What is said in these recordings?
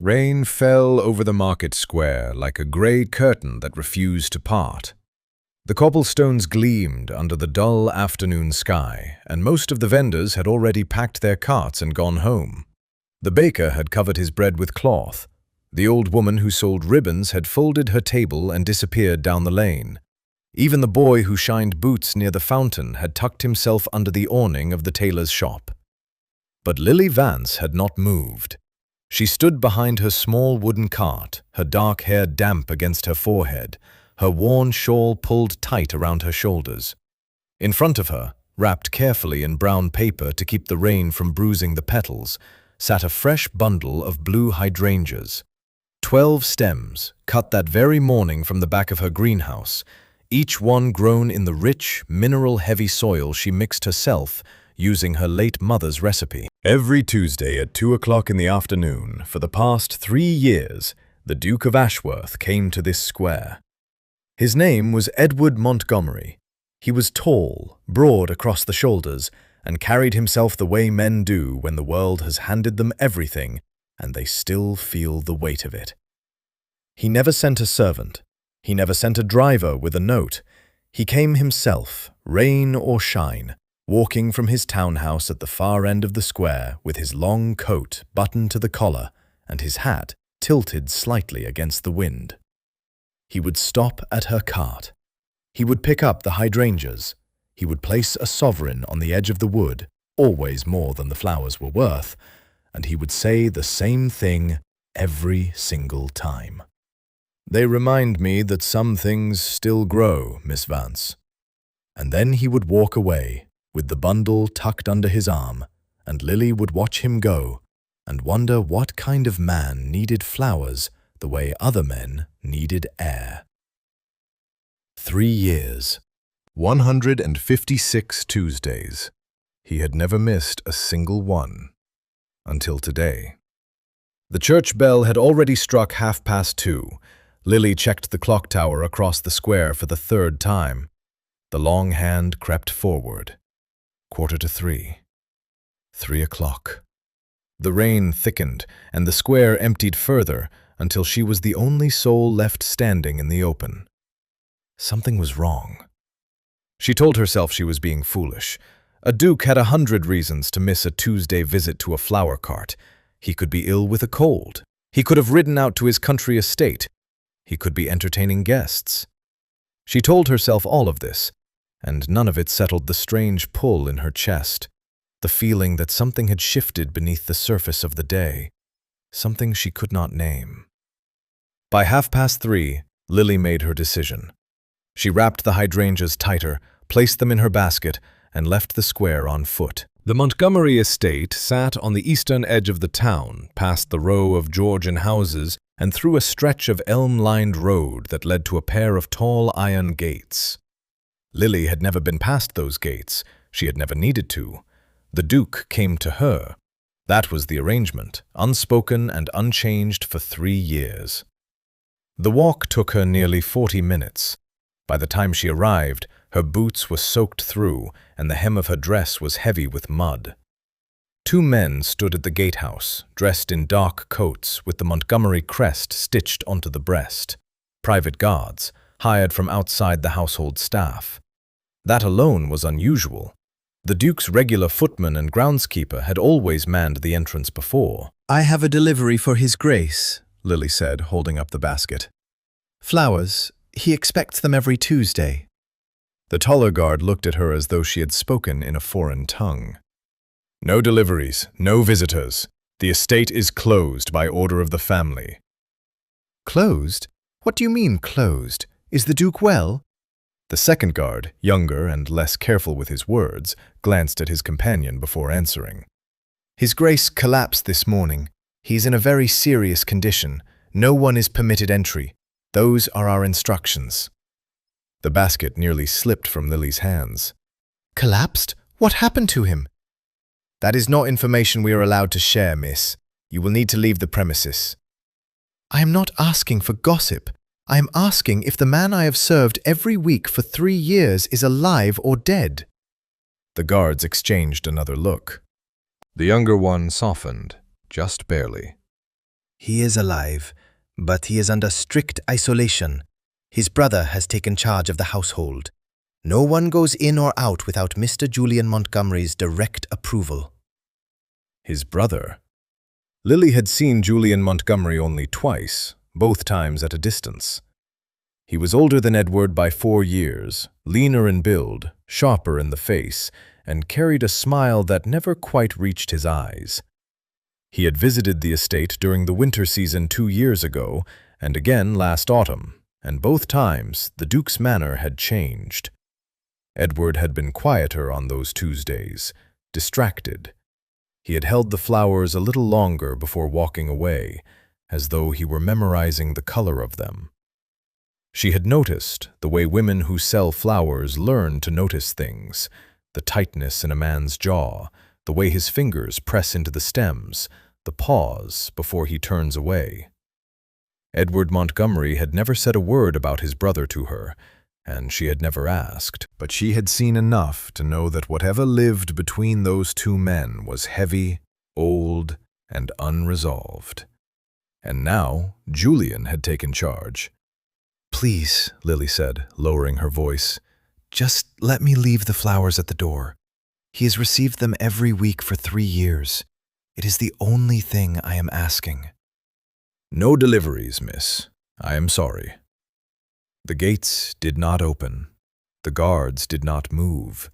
Rain fell over the market square like a grey curtain that refused to part. The cobblestones gleamed under the dull afternoon sky, and most of the vendors had already packed their carts and gone home. The baker had covered his bread with cloth. The old woman who sold ribbons had folded her table and disappeared down the lane. Even the boy who shined boots near the fountain had tucked himself under the awning of the tailor's shop. But Lily Vance had not moved. She stood behind her small wooden cart, her dark hair damp against her forehead, her worn shawl pulled tight around her shoulders. In front of her, wrapped carefully in brown paper to keep the rain from bruising the petals, sat a fresh bundle of blue hydrangeas. 12 stems, cut that very morning from the back of her greenhouse, each one grown in the rich, mineral-heavy soil she mixed herself using her late mother's recipe. Every Tuesday at 2 o'clock in the afternoon, for the past 3 years, the Duke of Ashworth came to this square. His name was Edward Montgomery. He was tall, broad across the shoulders, and carried himself the way men do when the world has handed them everything and they still feel the weight of it. He never sent a servant. He never sent a driver with a note. He came himself, rain or shine, walking from his townhouse at the far end of the square with his long coat buttoned to the collar and his hat tilted slightly against the wind. He would stop at her cart. He would pick up the hydrangeas. He would place a sovereign on the edge of the wood, always more than the flowers were worth, and he would say the same thing every single time. "They remind me that some things still grow, Miss Vance." And then he would walk away, with the bundle tucked under his arm, and Lily would watch him go and wonder what kind of man needed flowers the way other men needed air. 3 years. 156 Tuesdays. He had never missed a single one. Until today. The church bell had already struck 2:30. Lily checked the clock tower across the square for the 3rd time. The long hand crept forward. 2:45. 3 o'clock. The rain thickened, and the square emptied further until she was the only soul left standing in the open. Something was wrong. She told herself she was being foolish. A duke had 100 reasons to miss a Tuesday visit to a flower cart. He could be ill with a cold. He could have ridden out to his country estate. He could be entertaining guests. She told herself all of this, and none of it settled the strange pull in her chest, the feeling that something had shifted beneath the surface of the day, something she could not name. By 3:30, Lily made her decision. She wrapped the hydrangeas tighter, placed them in her basket, and left the square on foot. The Montgomery estate sat on the eastern edge of the town, past the row of Georgian houses and through a stretch of elm-lined road that led to a pair of tall iron gates. Lily had never been past those gates. She had never needed to. The Duke came to her. That was the arrangement, unspoken and unchanged for 3 years. The walk took her nearly 40 minutes. By the time she arrived, her boots were soaked through, and the hem of her dress was heavy with mud. 2 men stood at the gatehouse, dressed in dark coats with the Montgomery crest stitched onto the breast. Private guards, hired from outside the household staff. That alone was unusual. The Duke's regular footman and groundskeeper had always manned the entrance before. "I have a delivery for His Grace," Lily said, holding up the basket. "Flowers. He expects them every Tuesday." The taller guard looked at her as though she had spoken in a foreign tongue. "No deliveries, no visitors. The estate is closed by order of the family." "Closed? What do you mean, closed? Is the Duke well?" The second guard, younger and less careful with his words, glanced at his companion before answering. "His Grace collapsed this morning. He's in a very serious condition. No one is permitted entry. Those are our instructions." The basket nearly slipped from Lily's hands. "Collapsed? What happened to him?" "That is not information we are allowed to share, miss. You will need to leave the premises." "I am not asking for gossip. I am asking if the man I have served every week for 3 years is alive or dead." The guards exchanged another look. The younger one softened, just barely. He is alive, but he is under strict isolation. His brother has taken charge of the household. No one goes in or out without Mr. Julian Montgomery's direct approval. His brother? Lily had seen Julian Montgomery only twice, both times at a distance. He was older than Edward by 4 years, leaner in build, sharper in the face, and carried a smile that never quite reached his eyes. He had visited the estate during the winter season 2 years ago, and again last autumn, and both times the Duke's manner had changed. Edward had been quieter on those Tuesdays, distracted. He had held the flowers a little longer before walking away, as though he were memorizing the color of them. She had noticed the way women who sell flowers learn to notice things, the tightness in a man's jaw, the way his fingers press into the stems, the pause before he turns away. Edward Montgomery had never said a word about his brother to her, and she had never asked, but she had seen enough to know that whatever lived between those two men was heavy, old, and unresolved. And now Julian had taken charge. "Please," Lily said, lowering her voice, "just let me leave the flowers at the door. He has received them every week for 3 years. It is the only thing I am asking." "No deliveries, miss. I am sorry." The gates did not open. The guards did not move.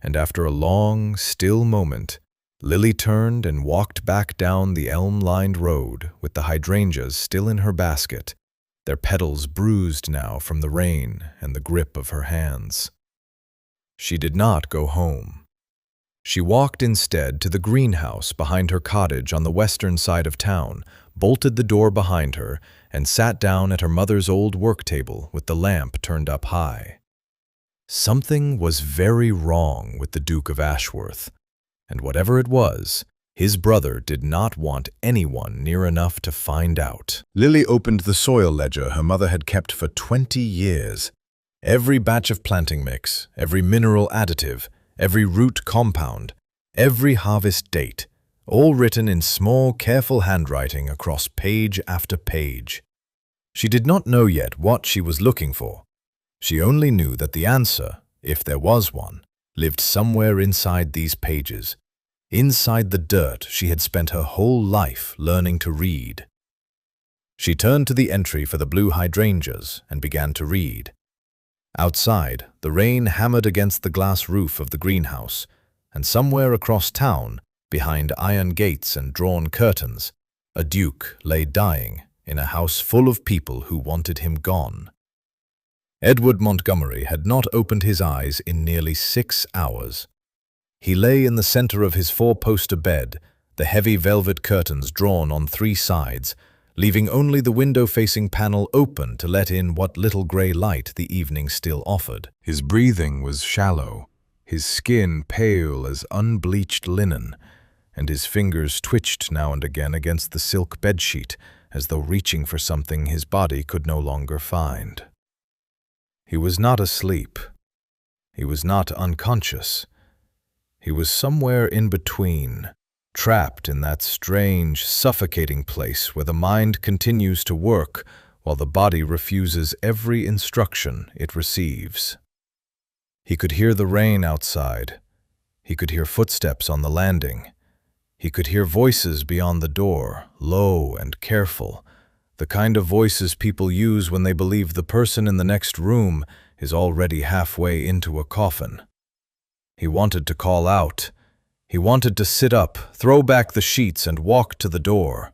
And after a long, still moment, Lily turned and walked back down the elm-lined road with the hydrangeas still in her basket, their petals bruised now from the rain and the grip of her hands. She did not go home. She walked instead to the greenhouse behind her cottage on the western side of town, bolted the door behind her, and sat down at her mother's old work table with the lamp turned up high. Something was very wrong with the Duke of Ashworth, and whatever it was, his brother did not want anyone near enough to find out. Lily opened the soil ledger her mother had kept for 20 years. Every batch of planting mix, every mineral additive, every root compound, every harvest date, all written in small, careful handwriting across page after page. She did not know yet what she was looking for. She only knew that the answer, if there was one, lived somewhere inside these pages, inside the dirt she had spent her whole life learning to read. She turned to the entry for the blue hydrangeas and began to read. Outside, the rain hammered against the glass roof of the greenhouse, and somewhere across town, behind iron gates and drawn curtains, a duke lay dying in a house full of people who wanted him gone. Edward Montgomery had not opened his eyes in nearly 6 hours. He lay in the center of his 4-poster bed, the heavy velvet curtains drawn on 3 sides, leaving only the window-facing panel open to let in what little gray light the evening still offered. His breathing was shallow, his skin pale as unbleached linen, and his fingers twitched now and again against the silk bedsheet, as though reaching for something his body could no longer find. He was not asleep. He was not unconscious. He was somewhere in between, trapped in that strange, suffocating place where the mind continues to work while the body refuses every instruction it receives. He could hear the rain outside. He could hear footsteps on the landing. He could hear voices beyond the door, low and careful, the kind of voices people use when they believe the person in the next room is already halfway into a coffin. He wanted to call out. He wanted to sit up, throw back the sheets, and walk to the door.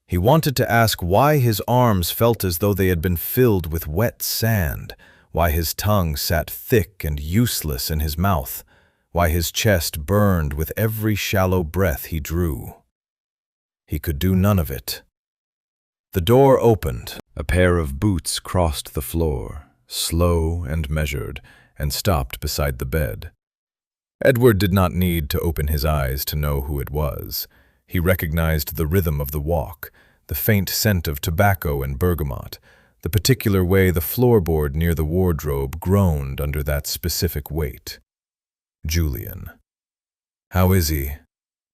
He wanted to ask why his arms felt as though they had been filled with wet sand, why his tongue sat thick and useless in his mouth, why his chest burned with every shallow breath he drew. He could do none of it. The door opened. A pair of boots crossed the floor, slow and measured, and stopped beside the bed. Edward did not need to open his eyes to know who it was. He recognized the rhythm of the walk, the faint scent of tobacco and bergamot, the particular way the floorboard near the wardrobe groaned under that specific weight. Julian. "How is he?"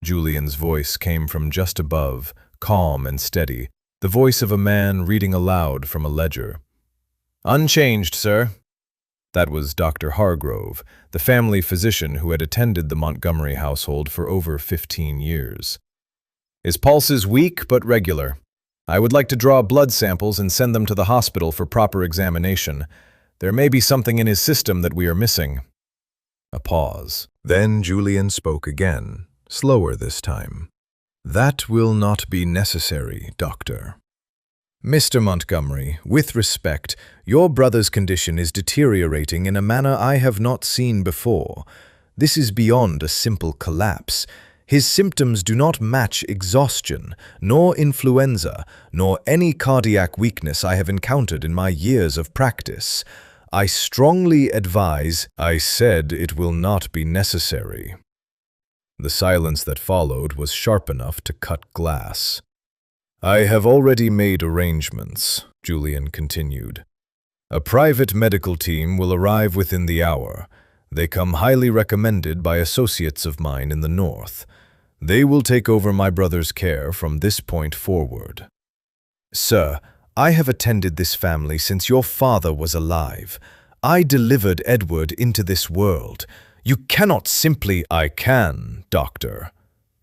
Julian's voice came from just above, calm and steady, the voice of a man reading aloud from a ledger. "Unchanged, sir." That was Dr. Hargrove, the family physician who had attended the Montgomery household for over 15 years. "His pulse is weak but regular. I would like to draw blood samples and send them to the hospital for proper examination. There may be something in his system that we are missing." A pause. Then Julian spoke again, slower this time. "That will not be necessary, doctor. Mr. Montgomery, with respect, your brother's condition is deteriorating in a manner I have not seen before. This is beyond a simple collapse. His symptoms do not match exhaustion, nor influenza, nor any cardiac weakness I have encountered in my years of practice. I strongly advise—" "I said it will not be necessary." The silence that followed was sharp enough to cut glass. "I have already made arrangements," Julian continued. "A private medical team will arrive within the hour. They come highly recommended by associates of mine in the north. They will take over my brother's care from this point forward." "Sir, I have attended this family since your father was alive. I delivered Edward into this world. You cannot simply—" "I can, doctor,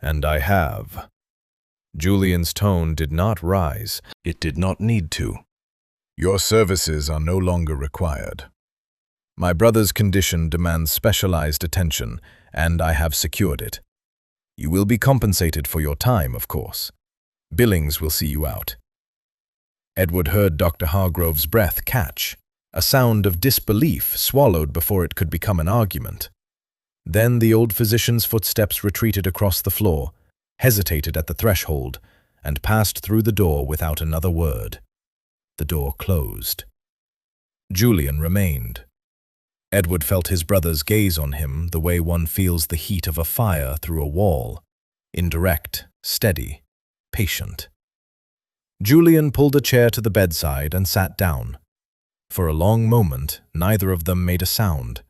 and I have." Julian's tone did not rise. It did not need to. "Your services are no longer required. My brother's condition demands specialized attention, and I have secured it. You will be compensated for your time, of course. Billings will see you out." Edward heard Dr. Hargrove's breath catch, a sound of disbelief swallowed before it could become an argument. Then the old physician's footsteps retreated across the floor, hesitated at the threshold, and passed through the door without another word. The door closed. Julian remained. Edward felt his brother's gaze on him the way one feels the heat of a fire through a wall, indirect, steady, patient. Julian pulled a chair to the bedside and sat down. For a long moment, neither of them made a sound.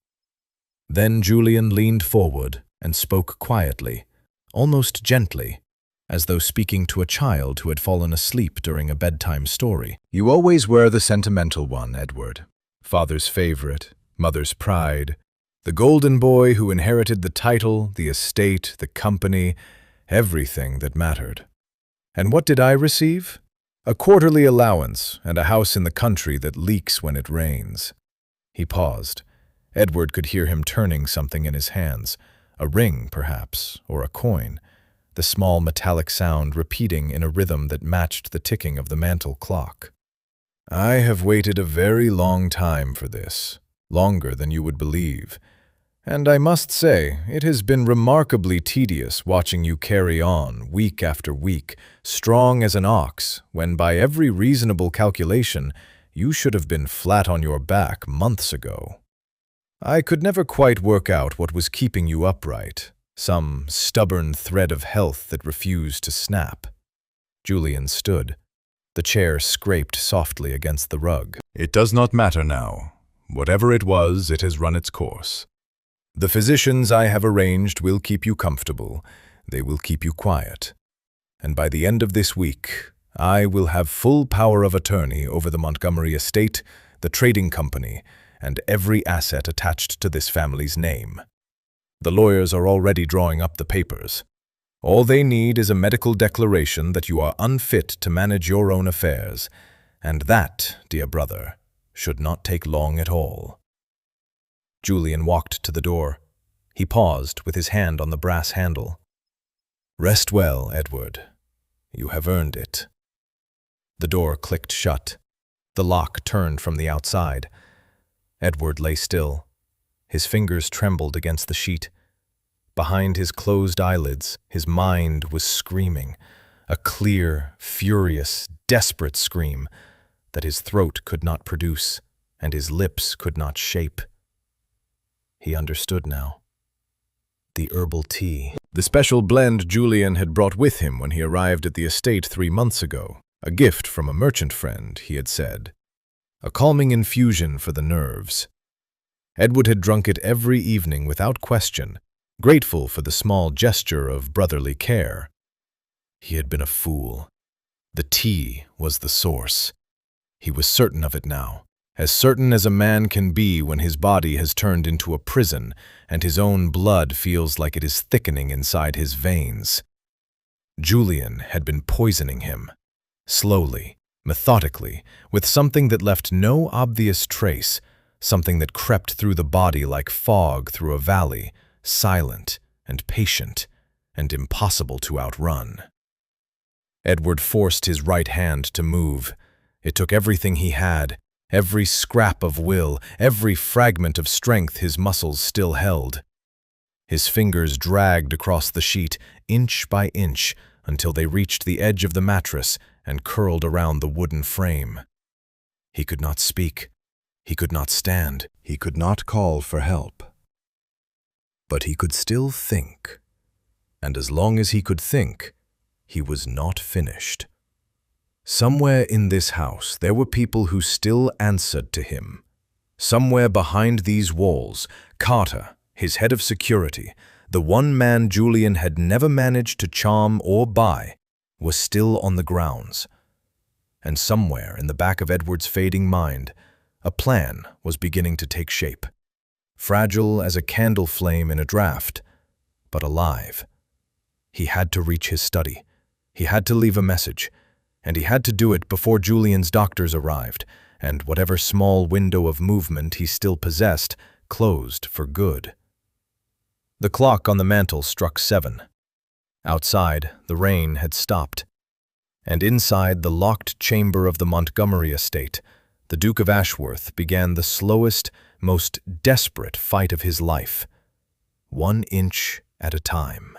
Then Julian leaned forward and spoke quietly, almost gently, as though speaking to a child who had fallen asleep during a bedtime story. "You always were the sentimental one, Edward. Father's favorite, mother's pride, the golden boy who inherited the title, the estate, the company, everything that mattered. And what did I receive? A quarterly allowance and a house in the country that leaks when it rains." He paused. Edward could hear him turning something in his hands, a ring, perhaps, or a coin, the small metallic sound repeating in a rhythm that matched the ticking of the mantel clock. "I have waited a very long time for this, longer than you would believe. And I must say, it has been remarkably tedious watching you carry on, week after week, strong as an ox, when by every reasonable calculation, you should have been flat on your back months ago. I could never quite work out what was keeping you upright, some stubborn thread of health that refused to snap." Julian stood. The chair scraped softly against the rug. "It does not matter now. Whatever it was, it has run its course. The physicians I have arranged will keep you comfortable. They will keep you quiet. And by the end of this week, I will have full power of attorney over the Montgomery estate, the trading company, and every asset attached to this family's name. The lawyers are already drawing up the papers. All they need is a medical declaration that you are unfit to manage your own affairs, and that, dear brother, should not take long at all." Julian walked to the door. He paused with his hand on the brass handle. "Rest well, Edward. You have earned it." The door clicked shut. The lock turned from the outside. Edward lay still. His fingers trembled against the sheet. Behind his closed eyelids, his mind was screaming, a clear, furious, desperate scream that his throat could not produce and his lips could not shape. He understood now. The herbal tea. The special blend Julian had brought with him when he arrived at the estate 3 months ago. A gift from a merchant friend, he had said. A calming infusion for the nerves. Edward had drunk it every evening without question, grateful for the small gesture of brotherly care. He had been a fool. The tea was the source. He was certain of it now, as certain as a man can be when his body has turned into a prison and his own blood feels like it is thickening inside his veins. Julian had been poisoning him, slowly, methodically, with something that left no obvious trace, something that crept through the body like fog through a valley, silent and patient and impossible to outrun. Edward forced his right hand to move. It took everything he had, every scrap of will, every fragment of strength his muscles still held. His fingers dragged across the sheet, inch by inch, until they reached the edge of the mattress and curled around the wooden frame. He could not speak. He could not stand. He could not call for help. But he could still think. And as long as he could think, he was not finished. Somewhere in this house there were people who still answered to him. Somewhere behind these walls, Carter, his head of security, the one man Julian had never managed to charm or buy, was still on the grounds. And somewhere in the back of Edward's fading mind, a plan was beginning to take shape. Fragile as a candle flame in a draft, but alive. He had to reach his study. He had to leave a message, and he had to do it before Julian's doctors arrived, and whatever small window of movement he still possessed closed for good. The clock on the mantel struck 7. Outside, the rain had stopped, and inside the locked chamber of the Montgomery estate, the Duke of Ashworth began the slowest, most desperate fight of his life, 1 inch at a time.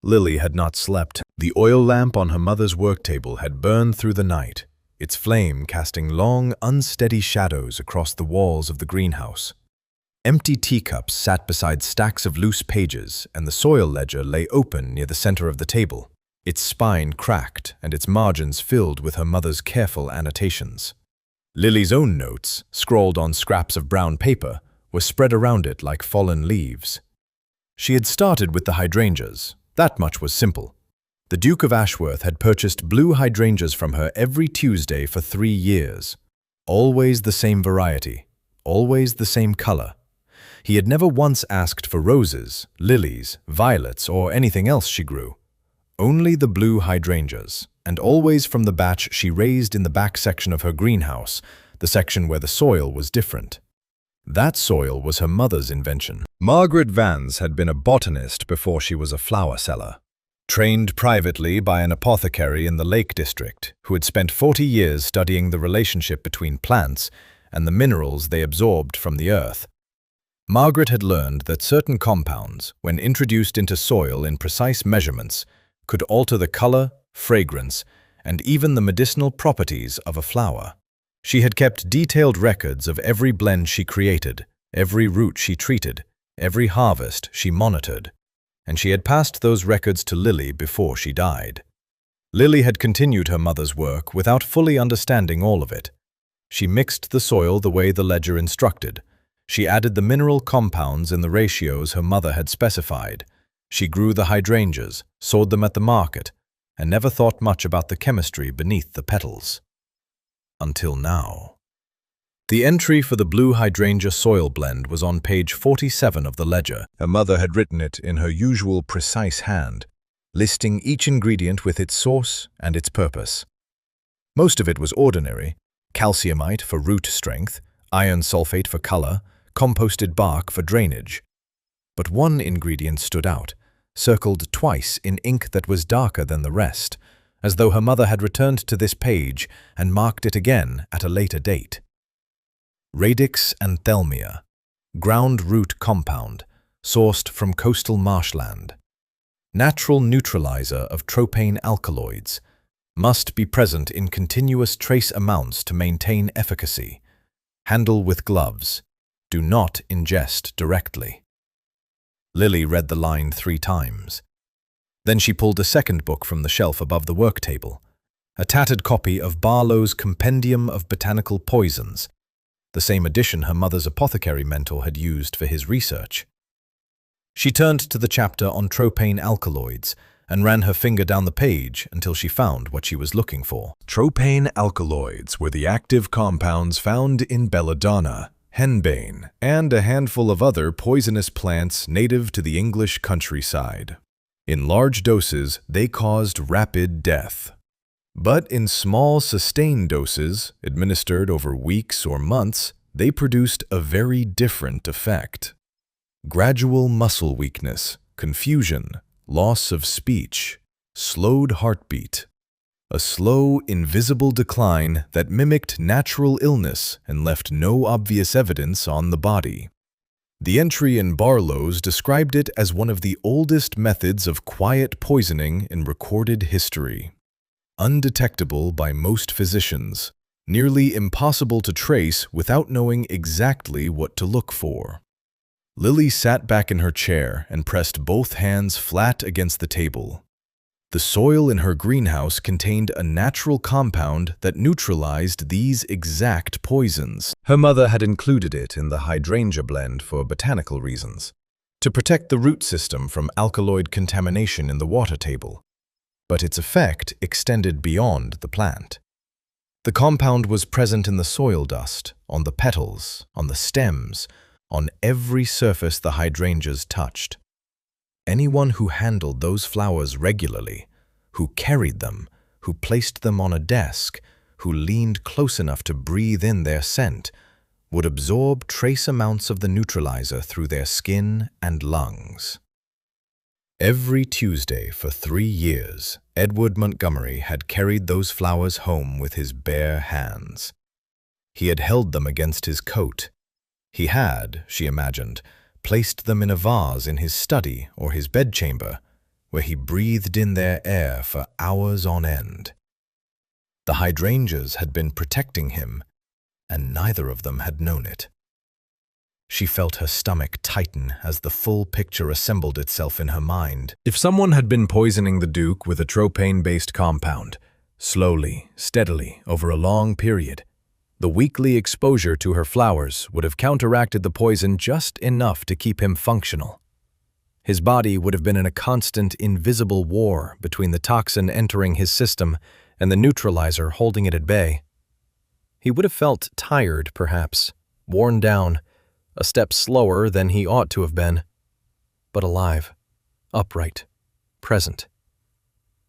Lily had not slept. The oil lamp on her mother's work table had burned through the night, its flame casting long, unsteady shadows across the walls of the greenhouse. Empty teacups sat beside stacks of loose pages, and the soil ledger lay open near the center of the table, its spine cracked and its margins filled with her mother's careful annotations. Lily's own notes, scrawled on scraps of brown paper, were spread around it like fallen leaves. She had started with the hydrangeas. That much was simple. The Duke of Ashworth had purchased blue hydrangeas from her every Tuesday for 3 years. Always the same variety, always the same color. He had never once asked for roses, lilies, violets, or anything else she grew. Only the blue hydrangeas, and always from the batch she raised in the back section of her greenhouse, the section where the soil was different. That soil was her mother's invention. Margaret Vance had been a botanist before she was a flower seller. Trained privately by an apothecary in the Lake District, who had spent 40 years studying the relationship between plants and the minerals they absorbed from the earth. Margaret had learned that certain compounds, when introduced into soil in precise measurements, could alter the color, fragrance, and even the medicinal properties of a flower. She had kept detailed records of every blend she created, every root she treated, every harvest she monitored, and she had passed those records to Lily before she died. Lily had continued her mother's work without fully understanding all of it. She mixed the soil the way the ledger instructed. She added the mineral compounds in the ratios her mother had specified. She grew the hydrangeas, sold them at the market, and never thought much about the chemistry beneath the petals. Until now. The entry for the blue hydrangea soil blend was on page 47 of the ledger. Her mother had written it in her usual precise hand, listing each ingredient with its source and its purpose. Most of it was ordinary: calciumite for root strength, iron sulfate for color, composted bark for drainage. But one ingredient stood out, circled twice in ink that was darker than the rest, as though her mother had returned to this page and marked it again at a later date. Radix anthelmia, ground root compound, sourced from coastal marshland. Natural neutralizer of tropane alkaloids, must be present in continuous trace amounts to maintain efficacy. Handle with gloves. Do not ingest directly. Lily read the line 3 times. Then she pulled a second book from the shelf above the work table, a tattered copy of Barlow's Compendium of Botanical Poisons, the same edition her mother's apothecary mentor had used for his research. She turned to the chapter on tropane alkaloids and ran her finger down the page until she found what she was looking for. Tropane alkaloids were the active compounds found in belladonna, henbane, and a handful of other poisonous plants native to the English countryside. In large doses, they caused rapid death. But in small, sustained doses, administered over weeks or months, they produced a very different effect. Gradual muscle weakness, confusion, loss of speech, slowed heartbeat. A slow, invisible decline that mimicked natural illness and left no obvious evidence on the body. The entry in Barlow's described it as one of the oldest methods of quiet poisoning in recorded history. Undetectable by most physicians, nearly impossible to trace without knowing exactly what to look for. Lily sat back in her chair and pressed both hands flat against the table. The soil in her greenhouse contained a natural compound that neutralized these exact poisons. Her mother had included it in the hydrangea blend for botanical reasons, to protect the root system from alkaloid contamination in the water table. But its effect extended beyond the plant. The compound was present in the soil dust, on the petals, on the stems, on every surface the hydrangeas touched. Anyone who handled those flowers regularly, who carried them, who placed them on a desk, who leaned close enough to breathe in their scent, would absorb trace amounts of the neutralizer through their skin and lungs. Every Tuesday for 3 years, Edward Montgomery had carried those flowers home with his bare hands. He had held them against his coat. He had, she imagined, placed them in a vase in his study or his bedchamber, where he breathed in their air for hours on end. The hydrangeas had been protecting him, and neither of them had known it. She felt her stomach tighten as the full picture assembled itself in her mind. If someone had been poisoning the Duke with a tropane-based compound, slowly, steadily, over a long period, the weekly exposure to her flowers would have counteracted the poison just enough to keep him functional. His body would have been in a constant, invisible war between the toxin entering his system and the neutralizer holding it at bay. He would have felt tired, perhaps, worn down, a step slower than he ought to have been, but alive, upright, present.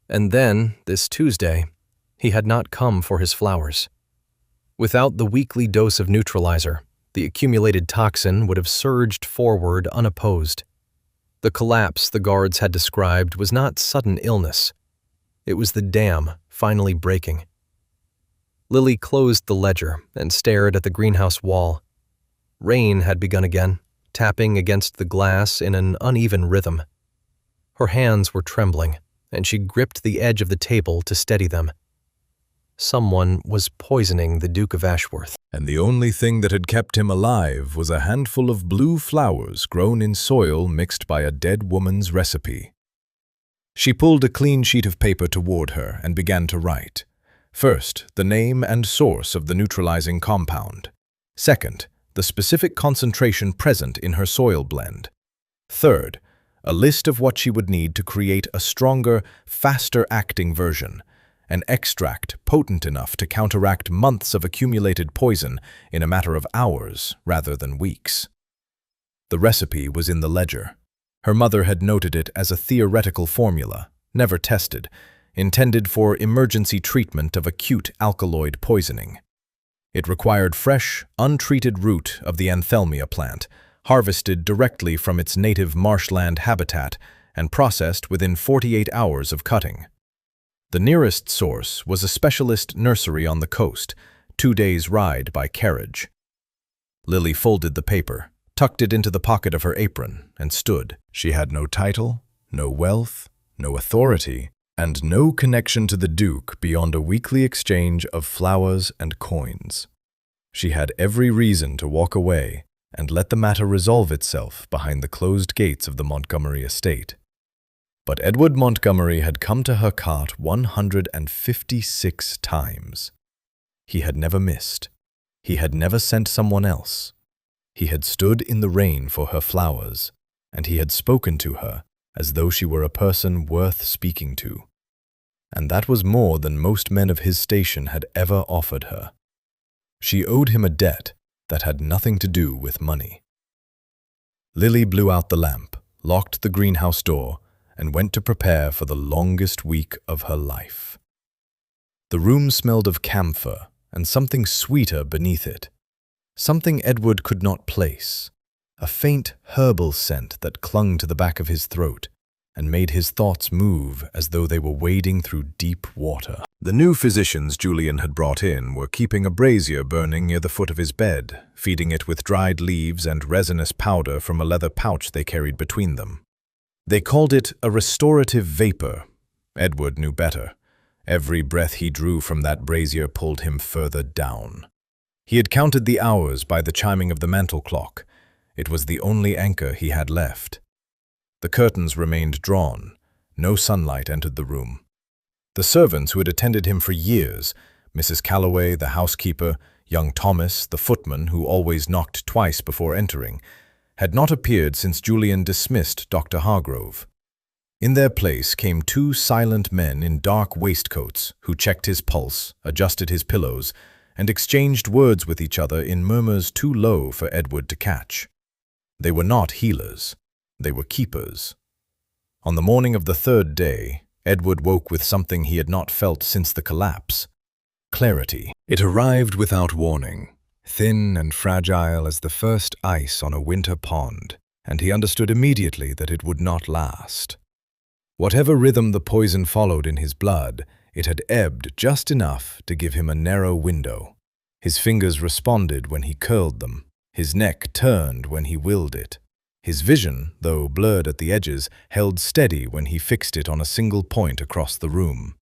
And then, this Tuesday, he had not come for his flowers. Without the weekly dose of neutralizer, the accumulated toxin would have surged forward unopposed. The collapse the guards had described was not sudden illness. It was the dam finally breaking. Lily closed the ledger and stared at the greenhouse wall. Rain had begun again, tapping against the glass in an uneven rhythm. Her hands were trembling, and she gripped the edge of the table to steady them. Someone was poisoning the Duke of Ashworth. And the only thing that had kept him alive was a handful of blue flowers grown in soil mixed by a dead woman's recipe. She pulled a clean sheet of paper toward her and began to write. First, the name and source of the neutralizing compound. Second, the specific concentration present in her soil blend. Third, a list of what she would need to create a stronger, faster-acting version, an extract potent enough to counteract months of accumulated poison in a matter of hours rather than weeks. The recipe was in the ledger. Her mother had noted it as a theoretical formula, never tested, intended for emergency treatment of acute alkaloid poisoning. It required fresh, untreated root of the anthelmia plant, harvested directly from its native marshland habitat and processed within 48 hours of cutting. The nearest source was a specialist nursery on the coast, 2 days' ride by carriage. Lily folded the paper, tucked it into the pocket of her apron, and stood. She had no title, no wealth, no authority, and no connection to the Duke beyond a weekly exchange of flowers and coins. She had every reason to walk away and let the matter resolve itself behind the closed gates of the Montgomery estate. But Edward Montgomery had come to her cot 156 times. He had never missed. He had never sent someone else. He had stood in the rain for her flowers, and he had spoken to her as though she were a person worth speaking to. And that was more than most men of his station had ever offered her. She owed him a debt that had nothing to do with money. Lily blew out the lamp, locked the greenhouse door, and went to prepare for the longest week of her life. The room smelled of camphor and something sweeter beneath it, something Edward could not place, a faint herbal scent that clung to the back of his throat and made his thoughts move as though they were wading through deep water. The new physicians Julian had brought in were keeping a brazier burning near the foot of his bed, feeding it with dried leaves and resinous powder from a leather pouch they carried between them. They called it a restorative vapor. Edward knew better. Every breath he drew from that brazier pulled him further down. He had counted the hours by the chiming of the mantel clock. It was the only anchor he had left. The curtains remained drawn. No sunlight entered the room. The servants who had attended him for years, Mrs. Calloway, the housekeeper, young Thomas, the footman who always knocked twice before entering, had not appeared since Julian dismissed Dr. Hargrove. In their place came two silent men in dark waistcoats who checked his pulse, adjusted his pillows, and exchanged words with each other in murmurs too low for Edward to catch. They were not healers. They were keepers. On the morning of the third day, Edward woke with something he had not felt since the collapse. Clarity. It arrived without warning, thin and fragile as the first ice on a winter pond, and he understood immediately that it would not last. Whatever rhythm the poison followed in his blood, it had ebbed just enough to give him a narrow window. His fingers responded when he curled them. His neck turned when he willed it. His vision, though blurred at the edges, held steady when he fixed it on a single point across the room.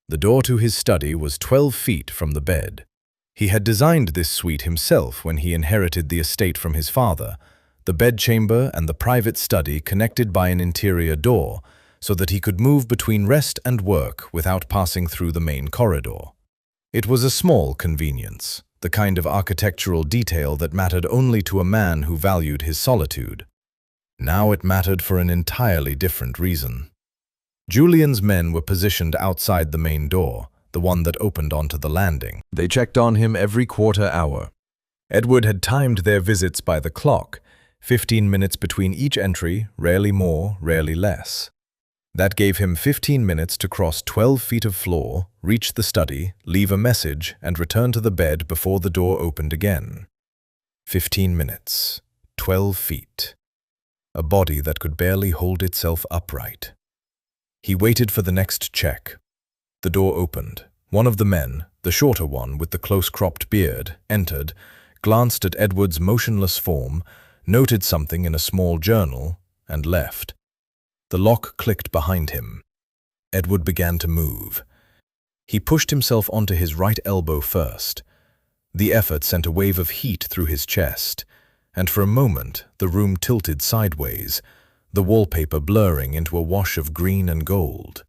The door to his study was 12 feet from the bed. He had designed this suite himself when he inherited the estate from his father, the bedchamber and the private study connected by an interior door, so that he could move between rest and work without passing through the main corridor. It was a small convenience, the kind of architectural detail that mattered only to a man who valued his solitude. Now it mattered for an entirely different reason. Julian's men were positioned outside the main door, the one that opened onto the landing. They checked on him every quarter hour. Edward had timed their visits by the clock, 15 minutes between each entry, rarely more, rarely less. That gave him 15 minutes to cross 12 feet of floor, reach the study, leave a message, and return to the bed before the door opened again. 15 minutes. 12 feet. A body that could barely hold itself upright. He waited for the next check. The door opened. One of the men, the shorter one with the close-cropped beard, entered, glanced at Edward's motionless form, noted something in a small journal, and left. The lock clicked behind him. Edward began to move. He pushed himself onto his right elbow first. The effort sent a wave of heat through his chest, and for a moment the room tilted sideways, the wallpaper blurring into a wash of green and gold.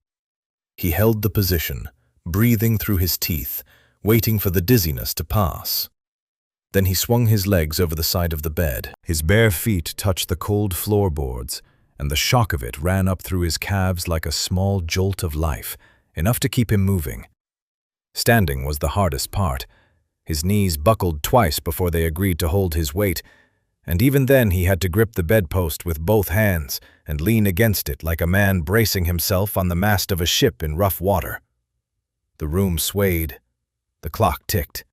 He held the position, breathing through his teeth, waiting for the dizziness to pass. Then he swung his legs over the side of the bed. His bare feet touched the cold floorboards, and the shock of it ran up through his calves like a small jolt of life, enough to keep him moving. Standing was the hardest part. His knees buckled twice before they agreed to hold his weight, and even then he had to grip the bedpost with both hands and lean against it like a man bracing himself on the mast of a ship in rough water. The room swayed. The clock ticked.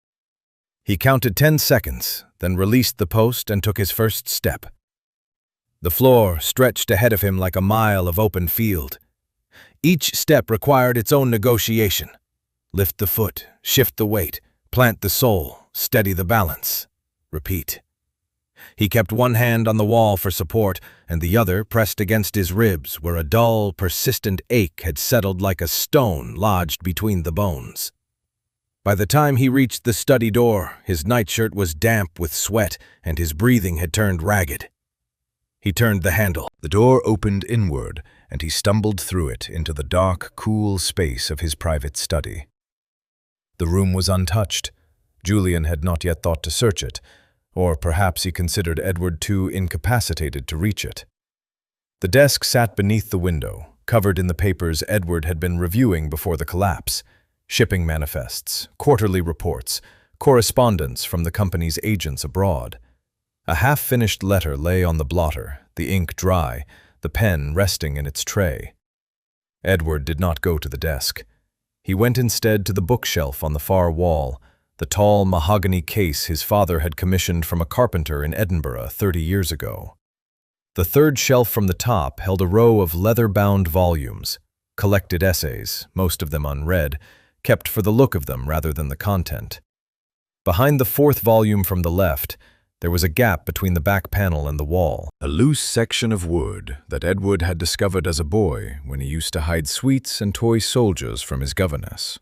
He counted 10 seconds, then released the post and took his first step. The floor stretched ahead of him like a mile of open field. Each step required its own negotiation. Lift the foot, shift the weight, plant the sole, steady the balance. Repeat. He kept one hand on the wall for support, and the other pressed against his ribs, where a dull, persistent ache had settled like a stone lodged between the bones. By the time he reached the study door, his nightshirt was damp with sweat, and his breathing had turned ragged. He turned the handle. The door opened inward, and he stumbled through it into the dark, cool space of his private study. The room was untouched. Julian had not yet thought to search it, or perhaps he considered Edward too incapacitated to reach it. The desk sat beneath the window, covered in the papers Edward had been reviewing before the collapse: shipping manifests, quarterly reports, correspondence from the company's agents abroad. A half-finished letter lay on the blotter, the ink dry, the pen resting in its tray. Edward did not go to the desk. He went instead to the bookshelf on the far wall, the tall mahogany case his father had commissioned from a carpenter in Edinburgh 30 years ago. The third shelf from the top held a row of leather-bound volumes, collected essays, most of them unread, kept for the look of them rather than the content. Behind the fourth volume from the left, there was a gap between the back panel and the wall, a loose section of wood that Edward had discovered as a boy when he used to hide sweets and toy soldiers from his governess.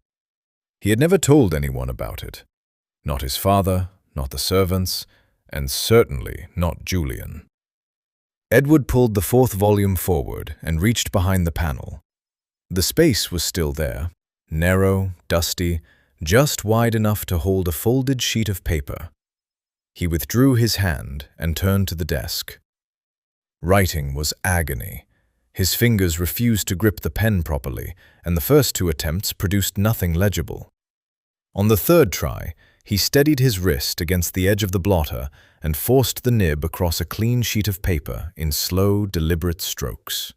He had never told anyone about it. Not his father, not the servants, and certainly not Julian. Edward pulled the fourth volume forward and reached behind the panel. The space was still there, narrow, dusty, just wide enough to hold a folded sheet of paper. He withdrew his hand and turned to the desk. Writing was agony. His fingers refused to grip the pen properly, and the first two attempts produced nothing legible. On the third try, he steadied his wrist against the edge of the blotter and forced the nib across a clean sheet of paper in slow, deliberate strokes.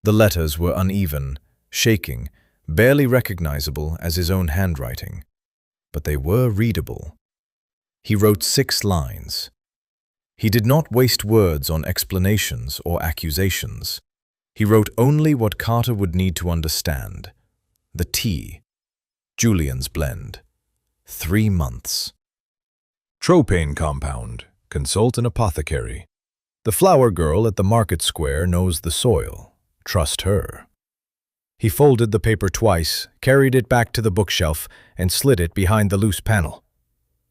The letters were uneven, shaking, barely recognizable as his own handwriting, but they were readable. He wrote 6 lines. He did not waste words on explanations or accusations. He wrote only what Carter would need to understand: the tea, Julian's blend, 3 months. Tropane compound. Consult an apothecary. The flower girl at the market square knows the soil. Trust her. He folded the paper twice, carried it back to the bookshelf, and slid it behind the loose panel.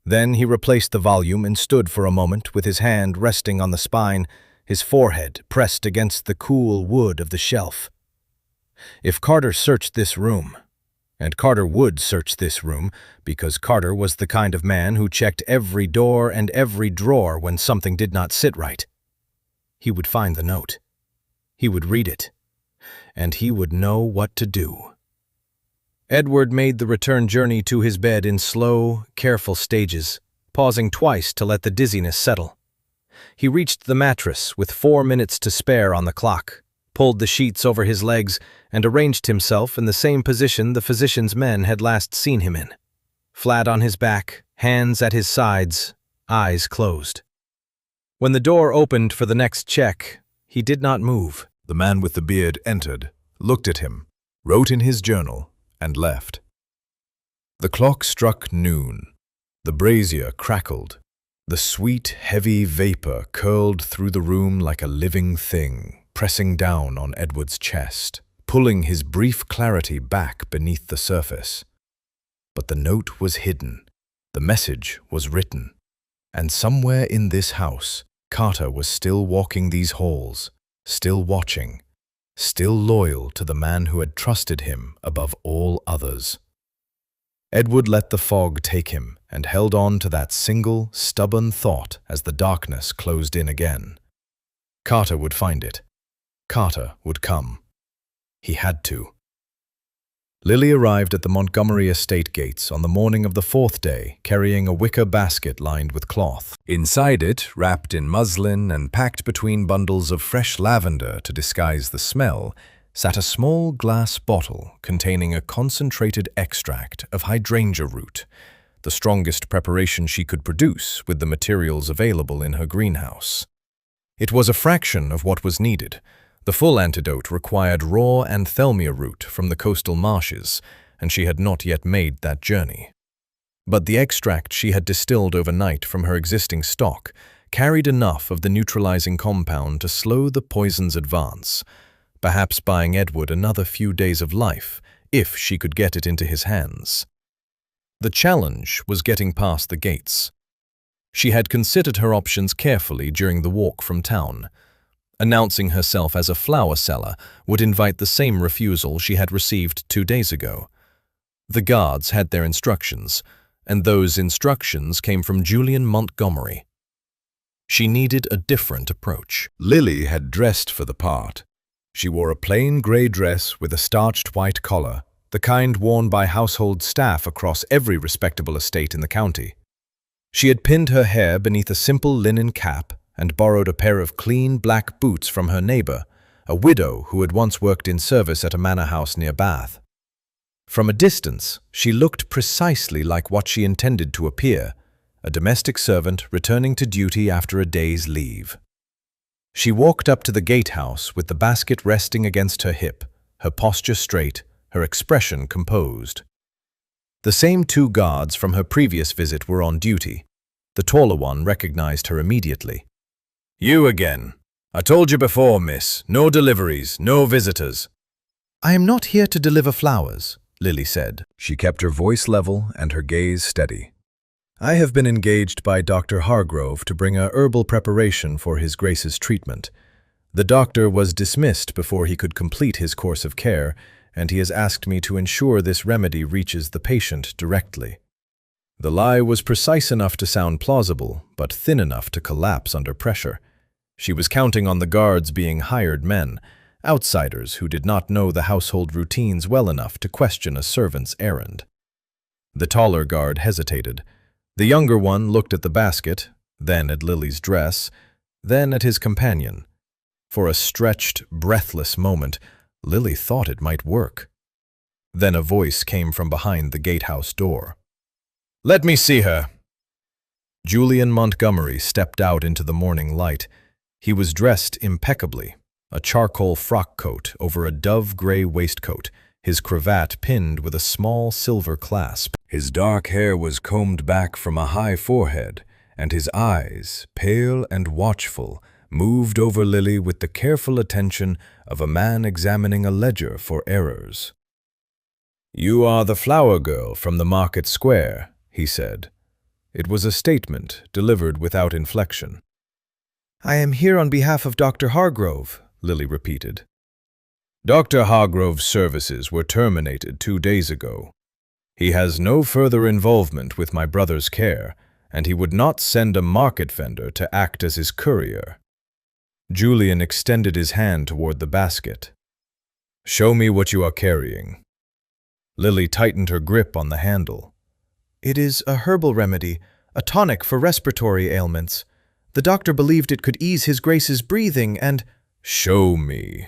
Then he replaced the volume and stood for a moment with his hand resting on the spine, his forehead pressed against the cool wood of the shelf. If Carter searched this room, and Carter would search this room because Carter was the kind of man who checked every door and every drawer when something did not sit right, he would find the note. He would read it, and he would know what to do. Edward made the return journey to his bed in slow, careful stages, pausing twice to let the dizziness settle. He reached the mattress with 4 minutes to spare on the clock, pulled the sheets over his legs, and arranged himself in the same position the physician's men had last seen him in. Flat on his back, hands at his sides, eyes closed. When the door opened for the next check, he did not move. The man with the beard entered, looked at him, wrote in his journal, and left. The clock struck noon. The brazier crackled. The sweet, heavy vapor curled through the room like a living thing, pressing down on Edward's chest, pulling his brief clarity back beneath the surface. But the note was hidden. The message was written. And somewhere in this house, Carter was still walking these halls, still watching, still loyal to the man who had trusted him above all others. Edward let the fog take him and held on to that single, stubborn thought as the darkness closed in again. Carter would find it. Carter would come. He had to. Lily arrived at the Montgomery estate gates on the morning of the 4th day, carrying a wicker basket lined with cloth. Inside it, wrapped in muslin and packed between bundles of fresh lavender to disguise the smell, sat a small glass bottle containing a concentrated extract of hydrangea root, the strongest preparation she could produce with the materials available in her greenhouse. It was a fraction of what was needed. The full antidote required raw anthelmia root from the coastal marshes, and she had not yet made that journey. But the extract she had distilled overnight from her existing stock carried enough of the neutralizing compound to slow the poison's advance, perhaps buying Edward another few days of life, if she could get it into his hands. The challenge was getting past the gates. She had considered her options carefully during the walk from town. Announcing herself as a flower seller would invite the same refusal she had received 2 days ago. The guards had their instructions, and those instructions came from Julian Montgomery. She needed a different approach. Lily had dressed for the part. She wore a plain grey dress with a starched white collar, the kind worn by household staff across every respectable estate in the county. She had pinned her hair beneath a simple linen cap and borrowed a pair of clean black boots from her neighbour, a widow who had once worked in service at a manor house near Bath. From a distance, she looked precisely like what she intended to appear, a domestic servant returning to duty after a day's leave. She walked up to the gatehouse with the basket resting against her hip, her posture straight, her expression composed. The same 2 guards from her previous visit were on duty. The taller one recognized her immediately. "You again. I told you before, miss. No deliveries, no visitors." "I am not here to deliver flowers," Lily said. She kept her voice level and her gaze steady. "I have been engaged by Dr. Hargrove to bring a herbal preparation for His Grace's treatment. The doctor was dismissed before he could complete his course of care, and he has asked me to ensure this remedy reaches the patient directly." The lie was precise enough to sound plausible, but thin enough to collapse under pressure. She was counting on the guards being hired men, outsiders who did not know the household routines well enough to question a servant's errand. The taller guard hesitated. The younger one looked at the basket, then at Lily's dress, then at his companion. For a stretched, breathless moment, Lily thought it might work. Then a voice came from behind the gatehouse door. "Let me see her." Julian Montgomery stepped out into the morning light. He was dressed impeccably, a charcoal frock coat over a dove-gray waistcoat, his cravat pinned with a small silver clasp. His dark hair was combed back from a high forehead, and his eyes, pale and watchful, moved over Lily with the careful attention of a man examining a ledger for errors. "You are the flower girl from the market square," he said. It was a statement delivered without inflection. "I am here on behalf of Dr. Hargrove," Lily repeated. "Dr. Hargrove's services were terminated 2 days ago. He has no further involvement with my brother's care, and he would not send a market vendor to act as his courier." Julian extended his hand toward the basket. "Show me what you are carrying." Lily tightened her grip on the handle. "It is a herbal remedy, a tonic for respiratory ailments. The doctor believed it could ease His Grace's breathing and—" "Show me."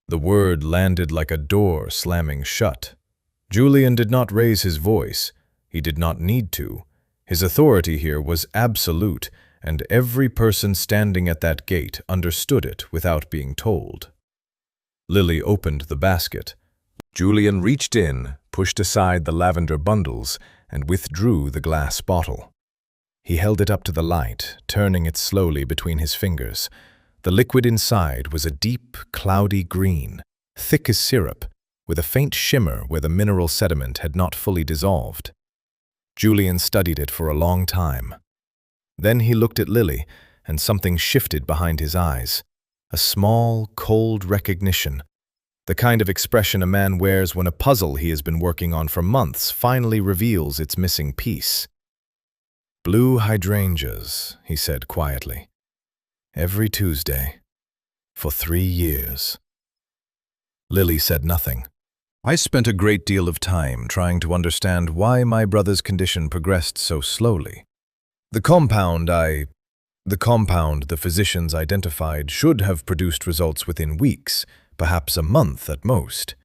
The word landed like a door slamming shut. Julian did not raise his voice. He did not need to. His authority here was absolute, and every person standing at that gate understood it without being told. Lily opened the basket. Julian reached in, pushed aside the lavender bundles, and withdrew the glass bottle. He held it up to the light, turning it slowly between his fingers. The liquid inside was a deep, cloudy green, thick as syrup, with a faint shimmer where the mineral sediment had not fully dissolved. Julian studied it for a long time. Then he looked at Lily, and something shifted behind his eyes. A small, cold recognition. The kind of expression a man wears when a puzzle he has been working on for months finally reveals its missing piece. "Blue hydrangeas," he said quietly. "Every Tuesday. For 3 years." Lily said nothing. "I spent a great deal of time trying to understand why my brother's condition progressed so slowly. The compound the physicians identified should have produced results within weeks, perhaps a month at most.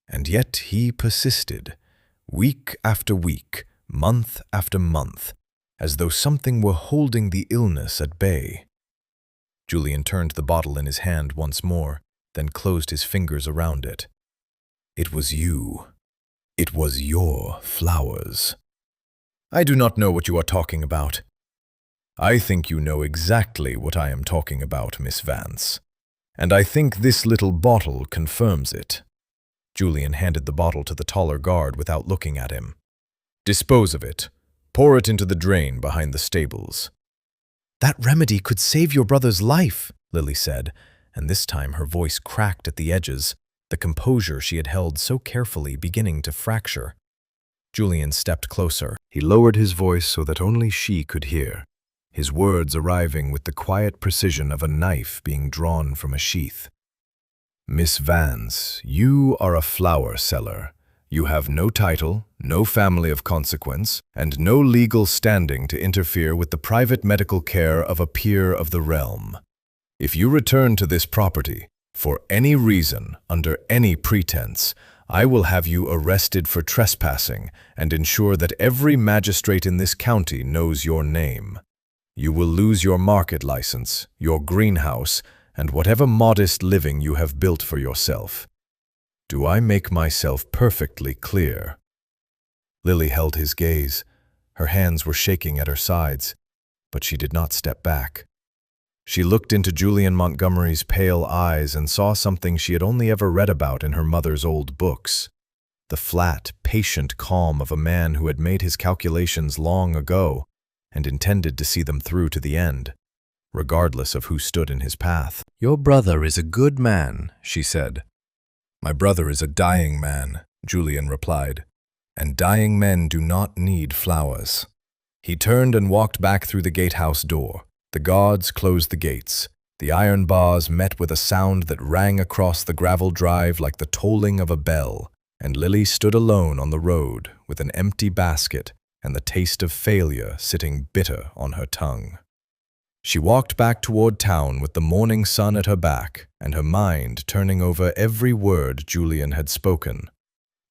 And yet he persisted, week after week, month after month, as though something were holding the illness at bay." Julian turned the bottle in his hand once more, then closed his fingers around it. "It was you. It was your flowers." "I do not know what you are talking about." "I think you know exactly what I am talking about, Miss Vance. And I think this little bottle confirms it." Julian handed the bottle to the taller guard without looking at him. "Dispose of it. Pour it into the drain behind the stables." "That remedy could save your brother's life," Lily said, and this time her voice cracked at the edges, the composure she had held so carefully beginning to fracture. Julian stepped closer. He lowered his voice so that only she could hear. his words arriving with the quiet precision of a knife being drawn from a sheath. "Miss Vance, you are a flower seller. You have no title, no family of consequence, and no legal standing to interfere with the private medical care of a peer of the realm. If you return to this property, for any reason, under any pretense, I will have you arrested for trespassing and ensure that every magistrate in this county knows your name. You will lose your market license, your greenhouse, and whatever modest living you have built for yourself. Do I make myself perfectly clear?" Lily held his gaze. Her hands were shaking at her sides, but she did not step back. She looked into Julian Montgomery's pale eyes and saw something she had only ever read about in her mother's old books. The flat, patient calm of a man who had made his calculations long ago and intended to see them through to the end, regardless of who stood in his path. "Your brother is a good man," she said. "My brother is a dying man," Julian replied, "and dying men do not need flowers." He turned and walked back through the gatehouse door. The guards closed the gates. The iron bars met with a sound that rang across the gravel drive like the tolling of a bell, and Lily stood alone on the road with an empty basket and the taste of failure sitting bitter on her tongue. She walked back toward town with the morning sun at her back and her mind turning over every word Julian had spoken.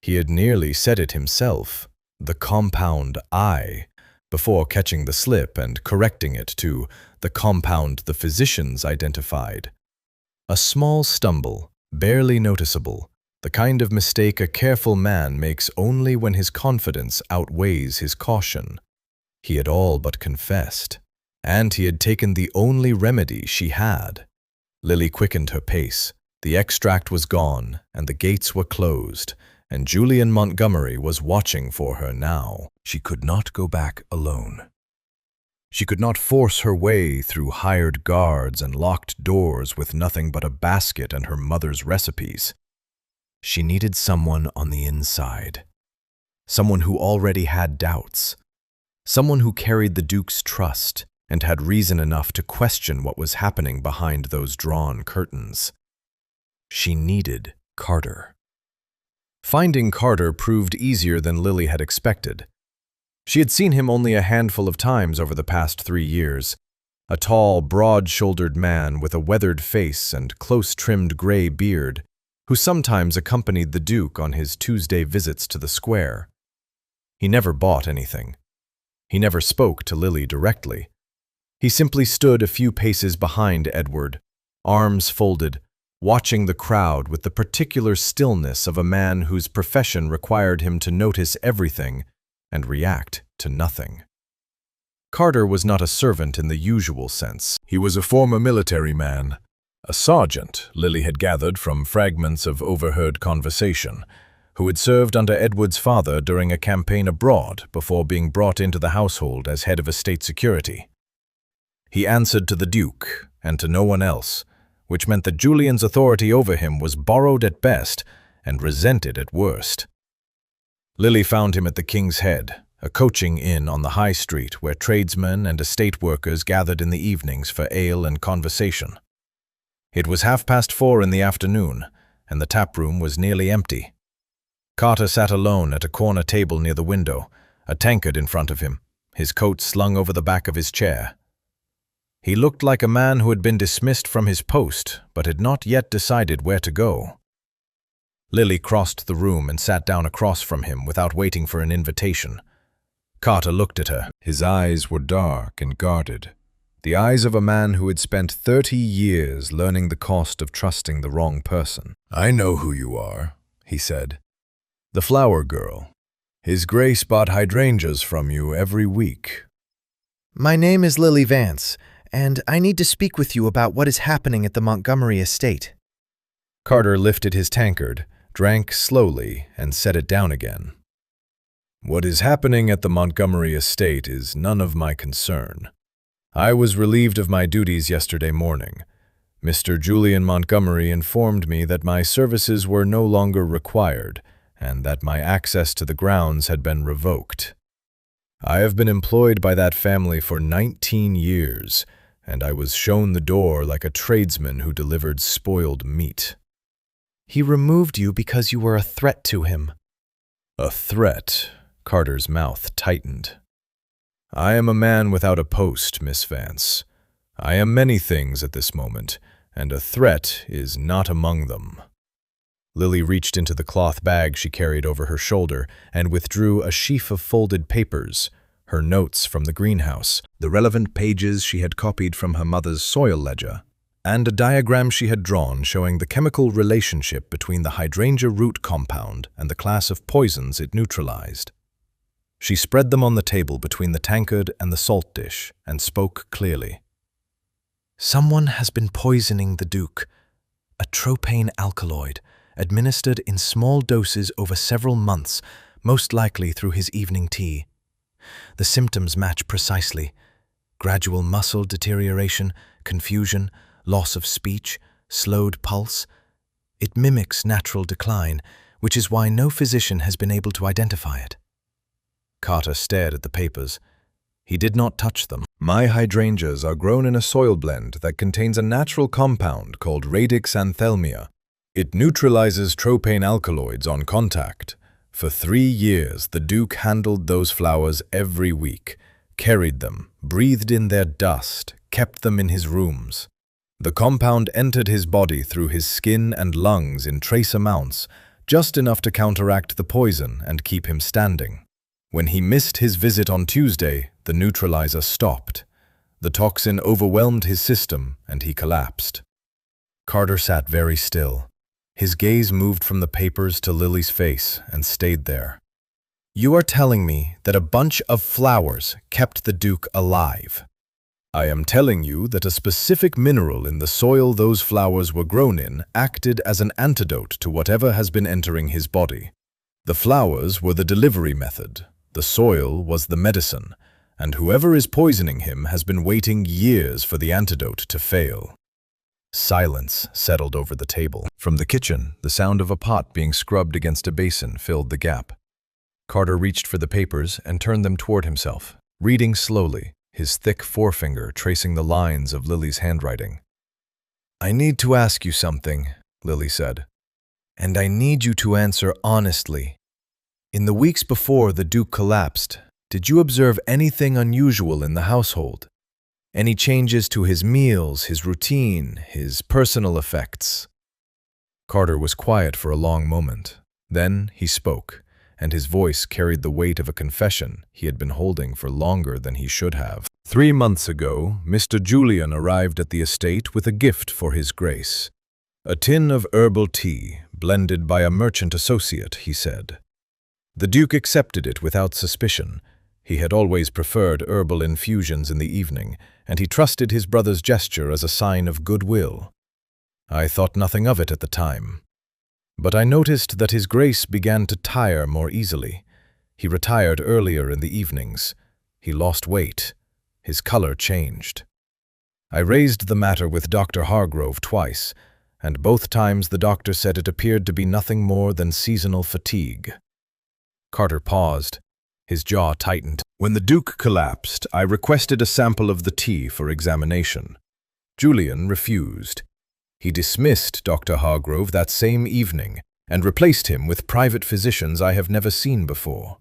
He had nearly said it himself, the compound I, before catching the slip and correcting it to the compound the physicians identified. A small stumble, barely noticeable, the kind of mistake a careful man makes only when his confidence outweighs his caution. He had all but confessed, and he had taken the only remedy she had. Lily quickened her pace. The extract was gone, and the gates were closed, and Julian Montgomery was watching for her now. She could not go back alone. She could not force her way through hired guards and locked doors with nothing but a basket and her mother's recipes. She needed someone on the inside. Someone who already had doubts. Someone who carried the Duke's trust and had reason enough to question what was happening behind those drawn curtains. She needed Carter. Finding Carter proved easier than Lily had expected. She had seen him only a handful of times over the past 3 years, a tall, broad-shouldered man with a weathered face and close-trimmed gray beard, who sometimes accompanied the Duke on his Tuesday visits to the square. He never bought anything. He never spoke to Lily directly. He simply stood a few paces behind Edward, arms folded, watching the crowd with the particular stillness of a man whose profession required him to notice everything and react to nothing. Carter was not a servant in the usual sense. He was a former military man, a sergeant, Lily had gathered from fragments of overheard conversation, who had served under Edward's father during a campaign abroad before being brought into the household as head of estate security. He answered to the Duke and to no one else, which meant that Julian's authority over him was borrowed at best and resented at worst. Lily found him at the King's Head, a coaching inn on the high street where tradesmen and estate workers gathered in the evenings for ale and conversation. It was 4:30 in the afternoon, and the taproom was nearly empty. Carter sat alone at a corner table near the window, a tankard in front of him, his coat slung over the back of his chair. He looked like a man who had been dismissed from his post, but had not yet decided where to go. Lily crossed the room and sat down across from him without waiting for an invitation. Carter looked at her. His eyes were dark and guarded, the eyes of a man who had spent 30 years learning the cost of trusting the wrong person. "I know who you are," he said. "The flower girl. His Grace bought hydrangeas from you every week." "My name is Lily Vance, and I need to speak with you about what is happening at the Montgomery estate." Carter lifted his tankard, drank slowly, and set it down again. "What is happening at the Montgomery estate is none of my concern. I was relieved of my duties yesterday morning. Mr. Julian Montgomery informed me that my services were no longer required and that my access to the grounds had been revoked." I have been employed by that family for 19 years, and I was shown the door like a tradesman who delivered spoiled meat. He removed you because you were a threat to him. A threat? Carter's mouth tightened. I am a man without a post, Miss Vance. I am many things at this moment, and a threat is not among them. Lily reached into the cloth bag she carried over her shoulder and withdrew a sheaf of folded papers, her notes from the greenhouse, the relevant pages she had copied from her mother's soil ledger, and a diagram she had drawn showing the chemical relationship between the hydrangea root compound and the class of poisons it neutralized. She spread them on the table between the tankard and the salt dish and spoke clearly. Someone has been poisoning the Duke. A tropane alkaloid, administered in small doses over several months, most likely through his evening tea. The symptoms match precisely. Gradual muscle deterioration, confusion, loss of speech, slowed pulse. It mimics natural decline, which is why no physician has been able to identify it. Carter stared at the papers. He did not touch them. My hydrangeas are grown in a soil blend that contains a natural compound called radixanthelmia. It neutralizes tropane alkaloids on contact. For 3 years, the Duke handled those flowers every week, carried them, breathed in their dust, kept them in his rooms. The compound entered his body through his skin and lungs in trace amounts, just enough to counteract the poison and keep him standing. When he missed his visit on Tuesday, the neutralizer stopped. The toxin overwhelmed his system, and he collapsed. Carter sat very still. His gaze moved from the papers to Lily's face and stayed there. You are telling me that a bunch of flowers kept the Duke alive? I am telling you that a specific mineral in the soil those flowers were grown in acted as an antidote to whatever has been entering his body. The flowers were the delivery method. The soil was the medicine, and whoever is poisoning him has been waiting years for the antidote to fail. Silence settled over the table. From the kitchen, the sound of a pot being scrubbed against a basin filled the gap. Carter reached for the papers and turned them toward himself, reading slowly, his thick forefinger tracing the lines of Lily's handwriting. I need to ask you something, Lily said, and I need you to answer honestly. In the weeks before the Duke collapsed, did you observe anything unusual in the household? Any changes to his meals, his routine, his personal effects? Carter was quiet for a long moment. Then he spoke, and his voice carried the weight of a confession he had been holding for longer than he should have. 3 months ago, Mr. Julian arrived at the estate with a gift for His Grace. A tin of herbal tea, blended by a merchant associate, he said. The Duke accepted it without suspicion. He had always preferred herbal infusions in the evening, and he trusted his brother's gesture as a sign of goodwill. I thought nothing of it at the time. But I noticed that His Grace began to tire more easily. He retired earlier in the evenings. He lost weight. His color changed. I raised the matter with Dr. Hargrove twice, and both times the doctor said it appeared to be nothing more than seasonal fatigue. Carter paused. His jaw tightened. When the Duke collapsed, I requested a sample of the tea for examination. Julian refused. He dismissed Dr. Hargrove that same evening and replaced him with private physicians I have never seen before.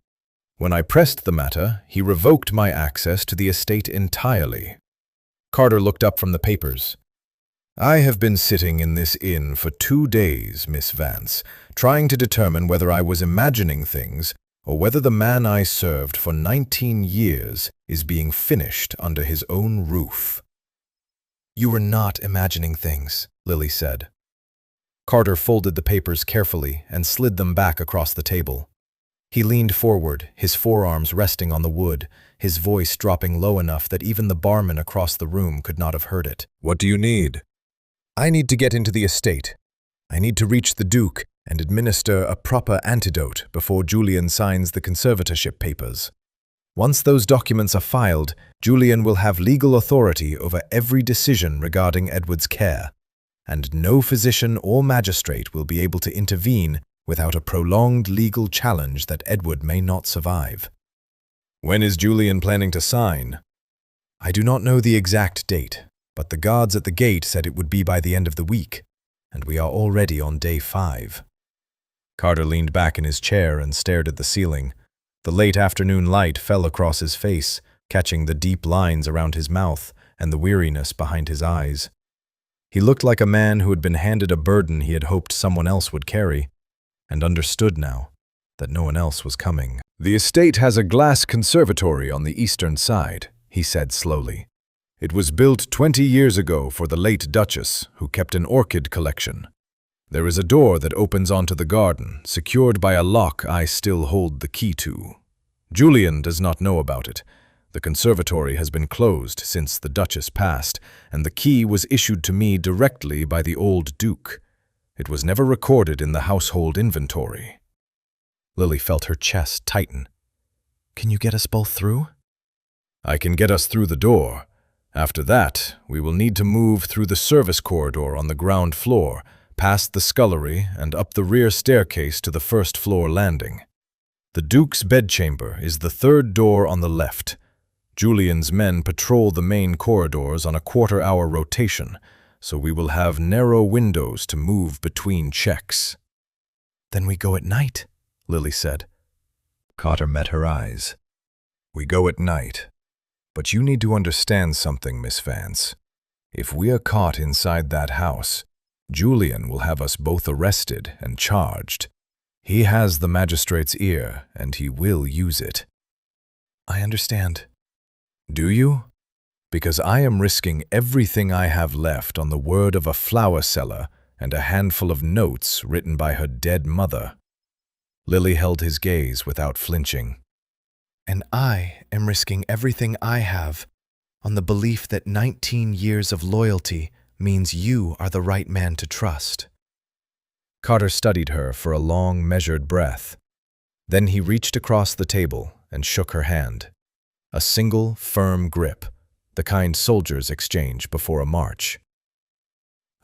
When I pressed the matter, he revoked my access to the estate entirely. Carter looked up from the papers. I have been sitting in this inn for 2 days, Miss Vance, trying to determine whether I was imagining things or whether the man I served for 19 years is being finished under his own roof. You were not imagining things, Lily said. Carter folded the papers carefully and slid them back across the table. He leaned forward, his forearms resting on the wood, his voice dropping low enough that even the barman across the room could not have heard it. What do you need? I need to get into the estate. I need to reach the Duke and administer a proper antidote before Julian signs the conservatorship papers. Once those documents are filed, Julian will have legal authority over every decision regarding Edward's care, and no physician or magistrate will be able to intervene without a prolonged legal challenge that Edward may not survive. When is Julian planning to sign? I do not know the exact date, but the guards at the gate said it would be by the end of the week, and we are already on day 5. Carter leaned back in his chair and stared at the ceiling. The late afternoon light fell across his face, catching the deep lines around his mouth and the weariness behind his eyes. He looked like a man who had been handed a burden he had hoped someone else would carry, and understood now that no one else was coming. The estate has a glass conservatory on the eastern side, he said slowly. It was built 20 years ago for the late Duchess, who kept an orchid collection. There is a door that opens onto the garden, secured by a lock I still hold the key to. Julian does not know about it. The conservatory has been closed since the Duchess passed, and the key was issued to me directly by the old Duke. It was never recorded in the household inventory. Lily felt her chest tighten. Can you get us both through? I can get us through the door. After that, we will need to move through the service corridor on the ground floor, past the scullery and up the rear staircase to the first-floor landing. The Duke's bedchamber is the third door on the left. Julian's men patrol the main corridors on a quarter-hour rotation, so we will have narrow windows to move between checks. Then we go at night, Lily said. Carter met her eyes. We go at night. But you need to understand something, Miss Vance. If we are caught inside that house, Julian will have us both arrested and charged. He has the magistrate's ear, and he will use it. I understand. Do you? Because I am risking everything I have left on the word of a flower seller and a handful of notes written by her dead mother. Lily held his gaze without flinching. And I am risking everything I have on the belief that 19 years of loyalty means you are the right man to trust. Carter studied her for a long, measured breath. Then he reached across the table and shook her hand. A single, firm grip, the kind soldiers exchange before a march.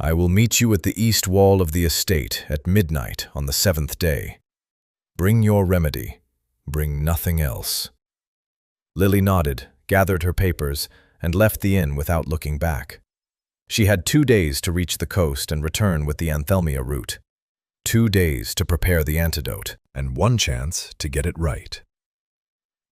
I will meet you at the east wall of the estate at midnight on the 7th day. Bring your remedy. Bring nothing else. Lily nodded, gathered her papers, and left the inn without looking back. She had 2 days to reach the coast and return with the Anthelmia route. 2 days to prepare the antidote, and 1 chance to get it right.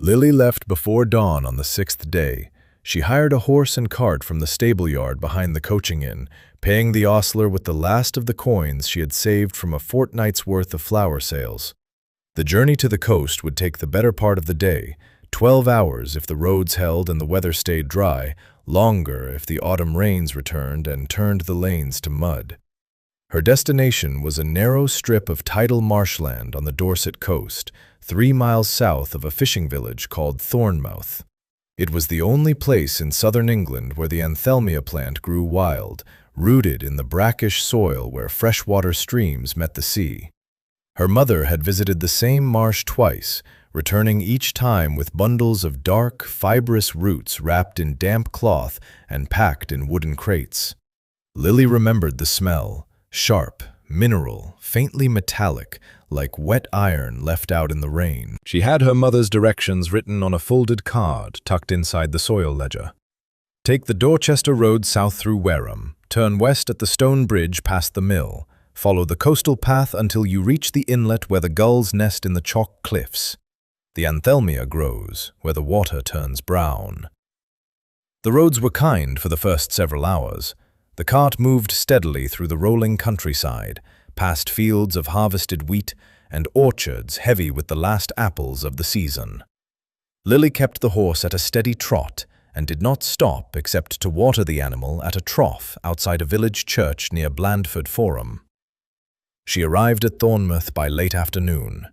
Lily left before dawn on the 6th day. She hired a horse and cart from the stable yard behind the coaching inn, paying the ostler with the last of the coins she had saved from a fortnight's worth of flower sales. The journey to the coast would take the better part of the day, 12 hours if the roads held and the weather stayed dry, longer if the autumn rains returned and turned the lanes to mud. Her destination was a narrow strip of tidal marshland on the Dorset coast, 3 miles south of a fishing village called Thornmouth. It was the only place in southern England where the Anthelmia plant grew wild, rooted in the brackish soil where freshwater streams met the sea. Her mother had visited the same marsh twice, returning each time with bundles of dark, fibrous roots wrapped in damp cloth and packed in wooden crates. Lily remembered the smell, sharp, mineral, faintly metallic, like wet iron left out in the rain. She had her mother's directions written on a folded card tucked inside the soil ledger. Take the Dorchester Road south through Wareham, turn west at the stone bridge past the mill, follow the coastal path until you reach the inlet where the gulls nest in the chalk cliffs. The Anthelmia grows where the water turns brown. The roads were kind for the first several hours. The cart moved steadily through the rolling countryside, past fields of harvested wheat and orchards heavy with the last apples of the season. Lily kept the horse at a steady trot and did not stop except to water the animal at a trough outside a village church near Blandford Forum. She arrived at Thornmouth by late afternoon.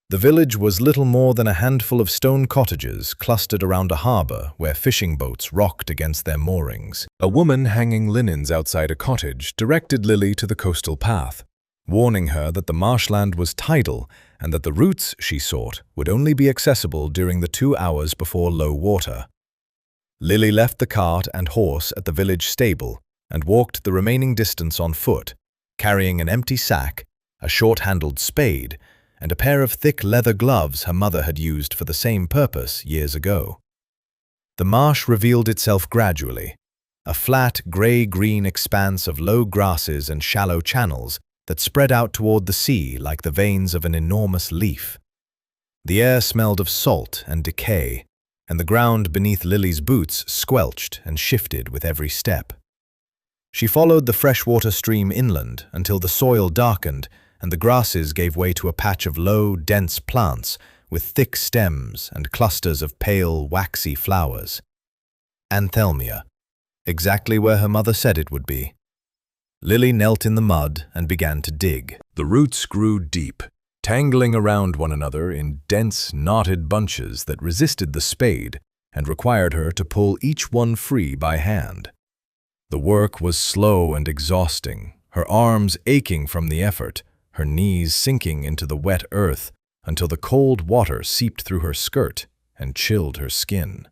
The village was little more than a handful of stone cottages clustered around a harbour where fishing boats rocked against their moorings. A woman hanging linens outside a cottage directed Lily to the coastal path, warning her that the marshland was tidal and that the routes she sought would only be accessible during the 2 hours before low water. Lily left the cart and horse at the village stable and walked the remaining distance on foot, carrying an empty sack, a short-handled spade, and a pair of thick leather gloves her mother had used for the same purpose years ago. The marsh revealed itself gradually, a flat, grey-green expanse of low grasses and shallow channels that spread out toward the sea like the veins of an enormous leaf. The air smelled of salt and decay, and the ground beneath Lily's boots squelched and shifted with every step. She followed the freshwater stream inland until the soil darkened and the grasses gave way to a patch of low, dense plants with thick stems and clusters of pale, waxy flowers. Anthelmia, exactly where her mother said it would be. Lily knelt in the mud and began to dig. The roots grew deep, tangling around one another in dense, knotted bunches that resisted the spade and required her to pull each one free by hand. The work was slow and exhausting, her arms aching from the effort, her knees sinking into the wet earth until the cold water seeped through her skirt and chilled her skin.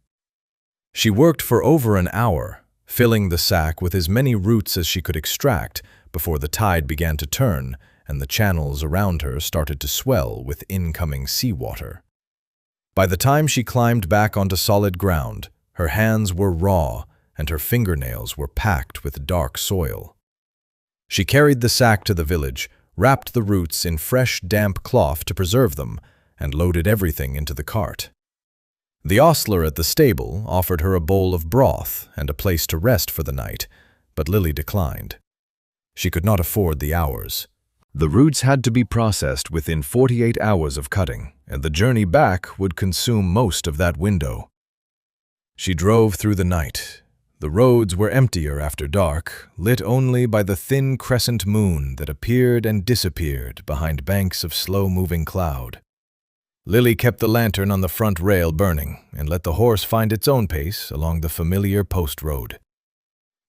She worked for over an hour, filling the sack with as many roots as she could extract before the tide began to turn and the channels around her started to swell with incoming seawater. By the time she climbed back onto solid ground, her hands were raw and her fingernails were packed with dark soil. She carried the sack to the village, wrapped the roots in fresh, damp cloth to preserve them, and loaded everything into the cart. The ostler at the stable offered her a bowl of broth and a place to rest for the night, but Lily declined. She could not afford the hours. The roots had to be processed within 48 hours of cutting, and the journey back would consume most of that window. She drove through the night. The roads were emptier after dark, lit only by the thin crescent moon that appeared and disappeared behind banks of slow-moving cloud. Lily kept the lantern on the front rail burning and let the horse find its own pace along the familiar post road.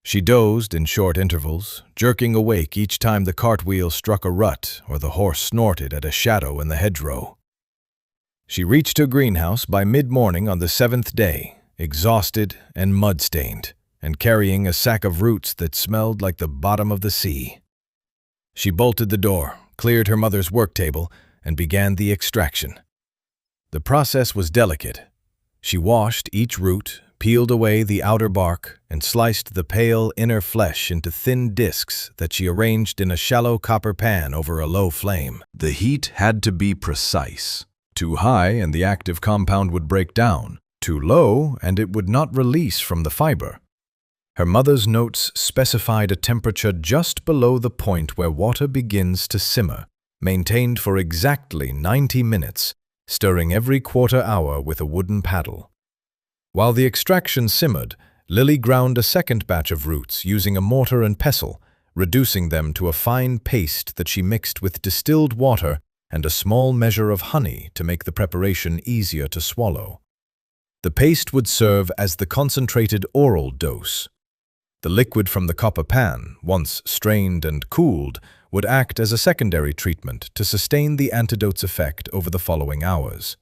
She dozed in short intervals, jerking awake each time the cartwheel struck a rut or the horse snorted at a shadow in the hedgerow. She reached her greenhouse by mid-morning on the 7th day, exhausted and mud-stained, and carrying a sack of roots that smelled like the bottom of the sea. She bolted the door, cleared her mother's work table, and began the extraction. The process was delicate. She washed each root, peeled away the outer bark, and sliced the pale inner flesh into thin discs that she arranged in a shallow copper pan over a low flame. The heat had to be precise. Too high and the active compound would break down. Too low and it would not release from the fiber. Her mother's notes specified a temperature just below the point where water begins to simmer, maintained for exactly 90 minutes, stirring every quarter hour with a wooden paddle. While the extraction simmered, Lily ground a second batch of roots using a mortar and pestle, reducing them to a fine paste that she mixed with distilled water and a small measure of honey to make the preparation easier to swallow. The paste would serve as the concentrated oral dose. The liquid from the copper pan, once strained and cooled, would act as a secondary treatment to sustain the antidote's effect over the following hours.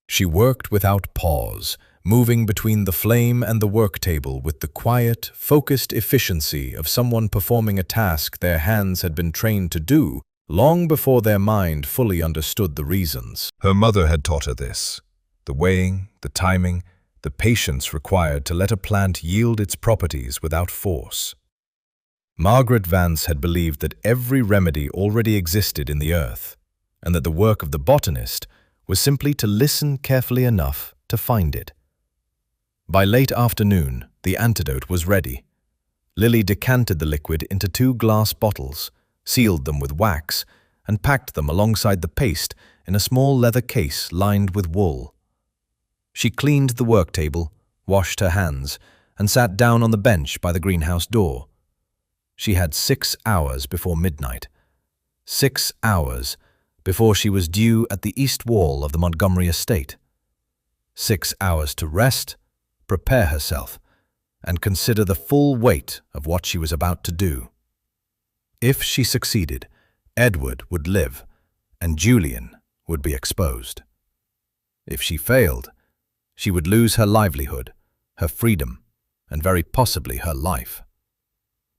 She worked without pause, moving between the flame and the work table with the quiet, focused efficiency of someone performing a task their hands had been trained to do long before their mind fully understood the reasons. Her mother had taught her this: the weighing, the timing, the patience required to let a plant yield its properties without force. Margaret Vance had believed that every remedy already existed in the earth, and that the work of the botanist was simply to listen carefully enough to find it. By late afternoon, the antidote was ready. Lily decanted the liquid into 2 glass bottles, sealed them with wax, and packed them alongside the paste in a small leather case lined with wool. She cleaned the work table, washed her hands, and sat down on the bench by the greenhouse door. She had 6 hours before midnight. 6 hours before she was due at the east wall of the Montgomery estate. 6 hours to rest, prepare herself, and consider the full weight of what she was about to do. If she succeeded, Edward would live, and Julian would be exposed. If she failed, she would lose her livelihood, her freedom, and very possibly her life.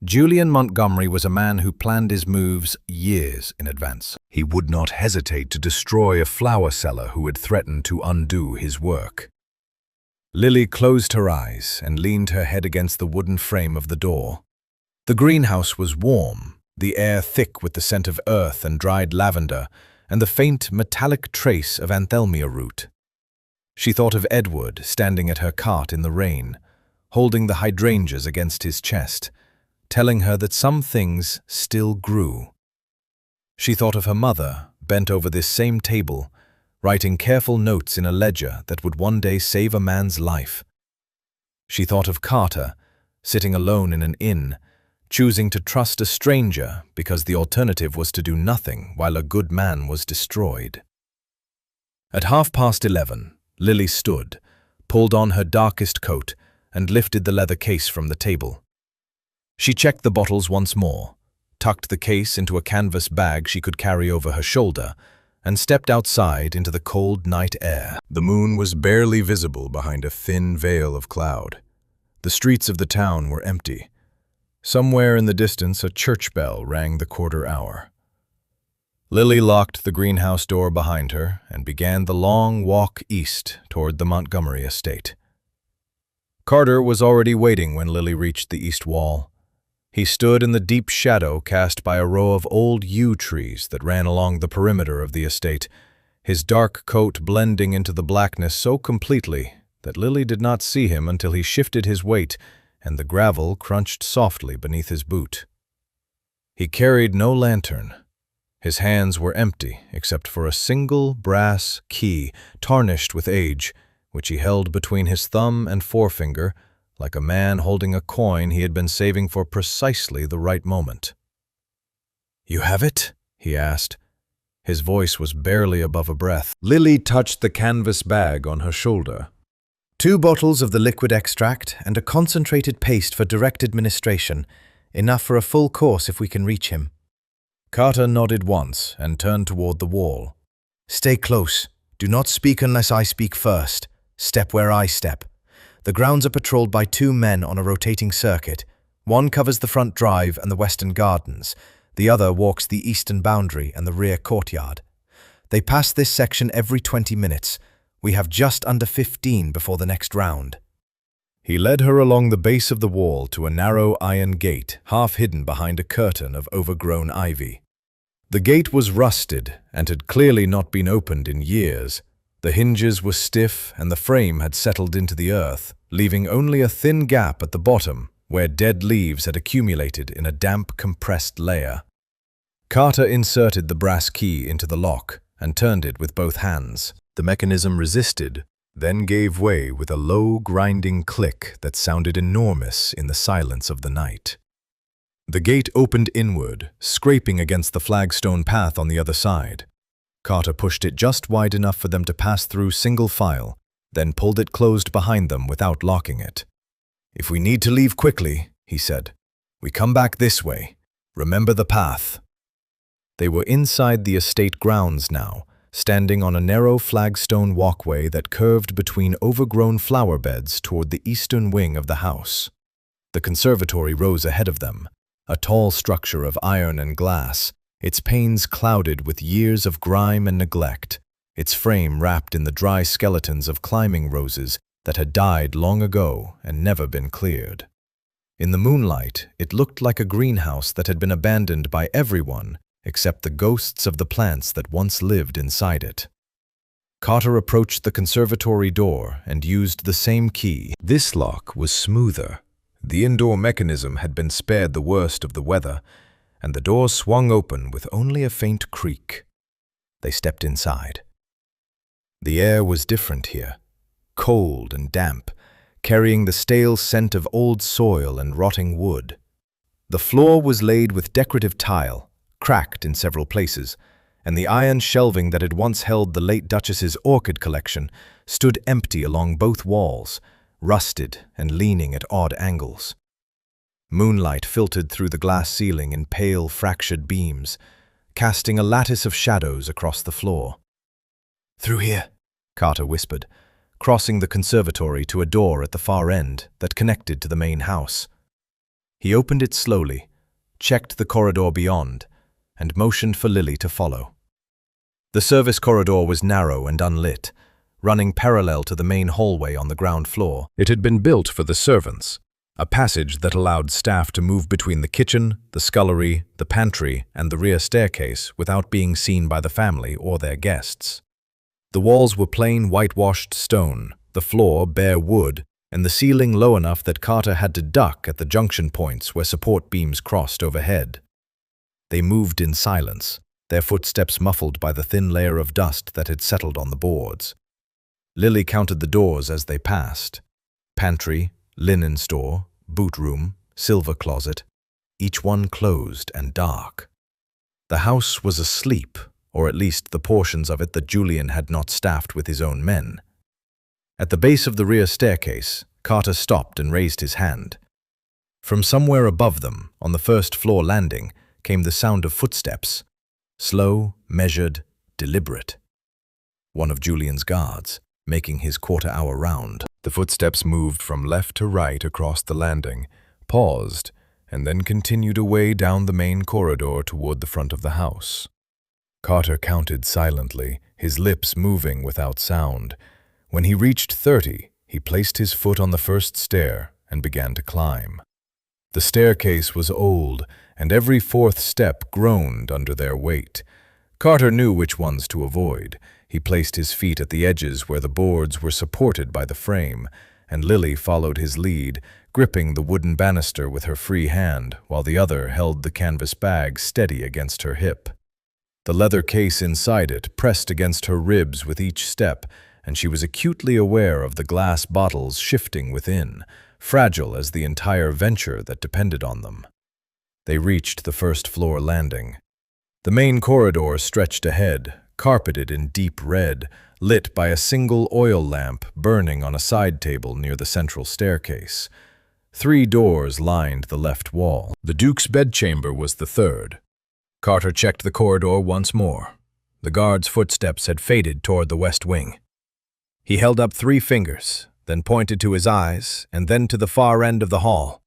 Julian Montgomery was a man who planned his moves years in advance. He would not hesitate to destroy a flower seller who had threatened to undo his work. Lily closed her eyes and leaned her head against the wooden frame of the door. The greenhouse was warm, the air thick with the scent of earth and dried lavender, and the faint metallic trace of anthelmia root. She thought of Edward standing at her cot in the rain, holding the hydrangeas against his chest, telling her that some things still grew. She thought of her mother, bent over this same table, writing careful notes in a ledger that would one day save a man's life. She thought of Carter, sitting alone in an inn, choosing to trust a stranger because the alternative was to do nothing while a good man was destroyed. At 11:30, Lily stood, pulled on her darkest coat, and lifted the leather case from the table. She checked the bottles once more, tucked the case into a canvas bag she could carry over her shoulder, and stepped outside into the cold night air. The moon was barely visible behind a thin veil of cloud. The streets of the town were empty. Somewhere in the distance, a church bell rang the quarter hour. Lily locked the greenhouse door behind her and began the long walk east toward the Montgomery estate. Carter was already waiting when Lily reached the east wall. He stood in the deep shadow cast by a row of old yew trees that ran along the perimeter of the estate, his dark coat blending into the blackness so completely that Lily did not see him until he shifted his weight and the gravel crunched softly beneath his boot. He carried no lantern. His hands were empty except for a single brass key, tarnished with age, which he held between his thumb and forefinger, like a man holding a coin he had been saving for precisely the right moment. "You have it?" he asked. His voice was barely above a breath. Lily touched the canvas bag on her shoulder. 2 bottles of the liquid extract and a concentrated paste for direct administration, enough for a full course if we can reach him. Carter nodded once and turned toward the wall. Stay close. Do not speak unless I speak first. Step where I step. The grounds are patrolled by 2 men on a rotating circuit. One covers the front drive and the western gardens. The other walks the eastern boundary and the rear courtyard. They pass this section every 20 minutes. We have just under 15 before the next round. He led her along the base of the wall to a narrow iron gate, half hidden behind a curtain of overgrown ivy. The gate was rusted and had clearly not been opened in years. The hinges were stiff and the frame had settled into the earth, leaving only a thin gap at the bottom where dead leaves had accumulated in a damp, compressed layer. Carter inserted the brass key into the lock and turned it with both hands. The mechanism resisted, then gave way with a low, grinding click that sounded enormous in the silence of the night. The gate opened inward, scraping against the flagstone path on the other side. Carter pushed it just wide enough for them to pass through single file, then pulled it closed behind them without locking it. "If we need to leave quickly," he said, "we come back this way. Remember the path." They were inside the estate grounds now, standing on a narrow flagstone walkway that curved between overgrown flower beds toward the eastern wing of the house. The conservatory rose ahead of them, a tall structure of iron and glass, its panes clouded with years of grime and neglect, its frame wrapped in the dry skeletons of climbing roses that had died long ago and never been cleared. In the moonlight, it looked like a greenhouse that had been abandoned by everyone except the ghosts of the plants that once lived inside it. Carter approached the conservatory door and used the same key. This lock was smoother. The indoor mechanism had been spared the worst of the weather, and the door swung open with only a faint creak. They stepped inside. The air was different here, cold and damp, carrying the stale scent of old soil and rotting wood. The floor was laid with decorative tile, cracked in several places, and the iron shelving that had once held the late Duchess's orchid collection stood empty along both walls, rusted and leaning at odd angles. Moonlight filtered through the glass ceiling in pale, fractured beams, casting a lattice of shadows across the floor. "Through here," Carter whispered, crossing the conservatory to a door at the far end that connected to the main house. He opened it slowly, checked the corridor beyond, and motioned for Lily to follow. The service corridor was narrow and unlit, running parallel to the main hallway on the ground floor. It had been built for the servants, a passage that allowed staff to move between the kitchen, the scullery, the pantry, and the rear staircase without being seen by the family or their guests. The walls were plain whitewashed stone, the floor bare wood, and the ceiling low enough that Carter had to duck at the junction points where support beams crossed overhead. They moved in silence, their footsteps muffled by the thin layer of dust that had settled on the boards. Lily counted the doors as they passed. Pantry, linen store, boot room, silver closet, each one closed and dark. The house was asleep, or at least the portions of it that Julian had not staffed with his own men. At the base of the rear staircase, Carter stopped and raised his hand. From somewhere above them, on the first-floor landing, came the sound of footsteps, slow, measured, deliberate. One of Julian's guards, making his quarter-hour round. The footsteps moved from left to right across the landing, paused, and then continued away down the main corridor toward the front of the house. Carter counted silently, his lips moving without sound. When he reached 30, he placed his foot on the first stair and began to climb. The staircase was old, and every fourth step groaned under their weight. Carter knew which ones to avoid. He placed his feet at the edges where the boards were supported by the frame, and Lily followed his lead, gripping the wooden banister with her free hand, while the other held the canvas bag steady against her hip. The leather case inside it pressed against her ribs with each step, and she was acutely aware of the glass bottles shifting within, fragile as the entire venture that depended on them. They reached the first-floor landing. The main corridor stretched ahead, carpeted in deep red, lit by a single oil lamp burning on a side table near the central staircase. 3 doors lined the left wall. The Duke's bedchamber was the third. Carter checked the corridor once more. The guard's footsteps had faded toward the west wing. He held up 3 fingers, then pointed to his eyes, and then to the far end of the hall.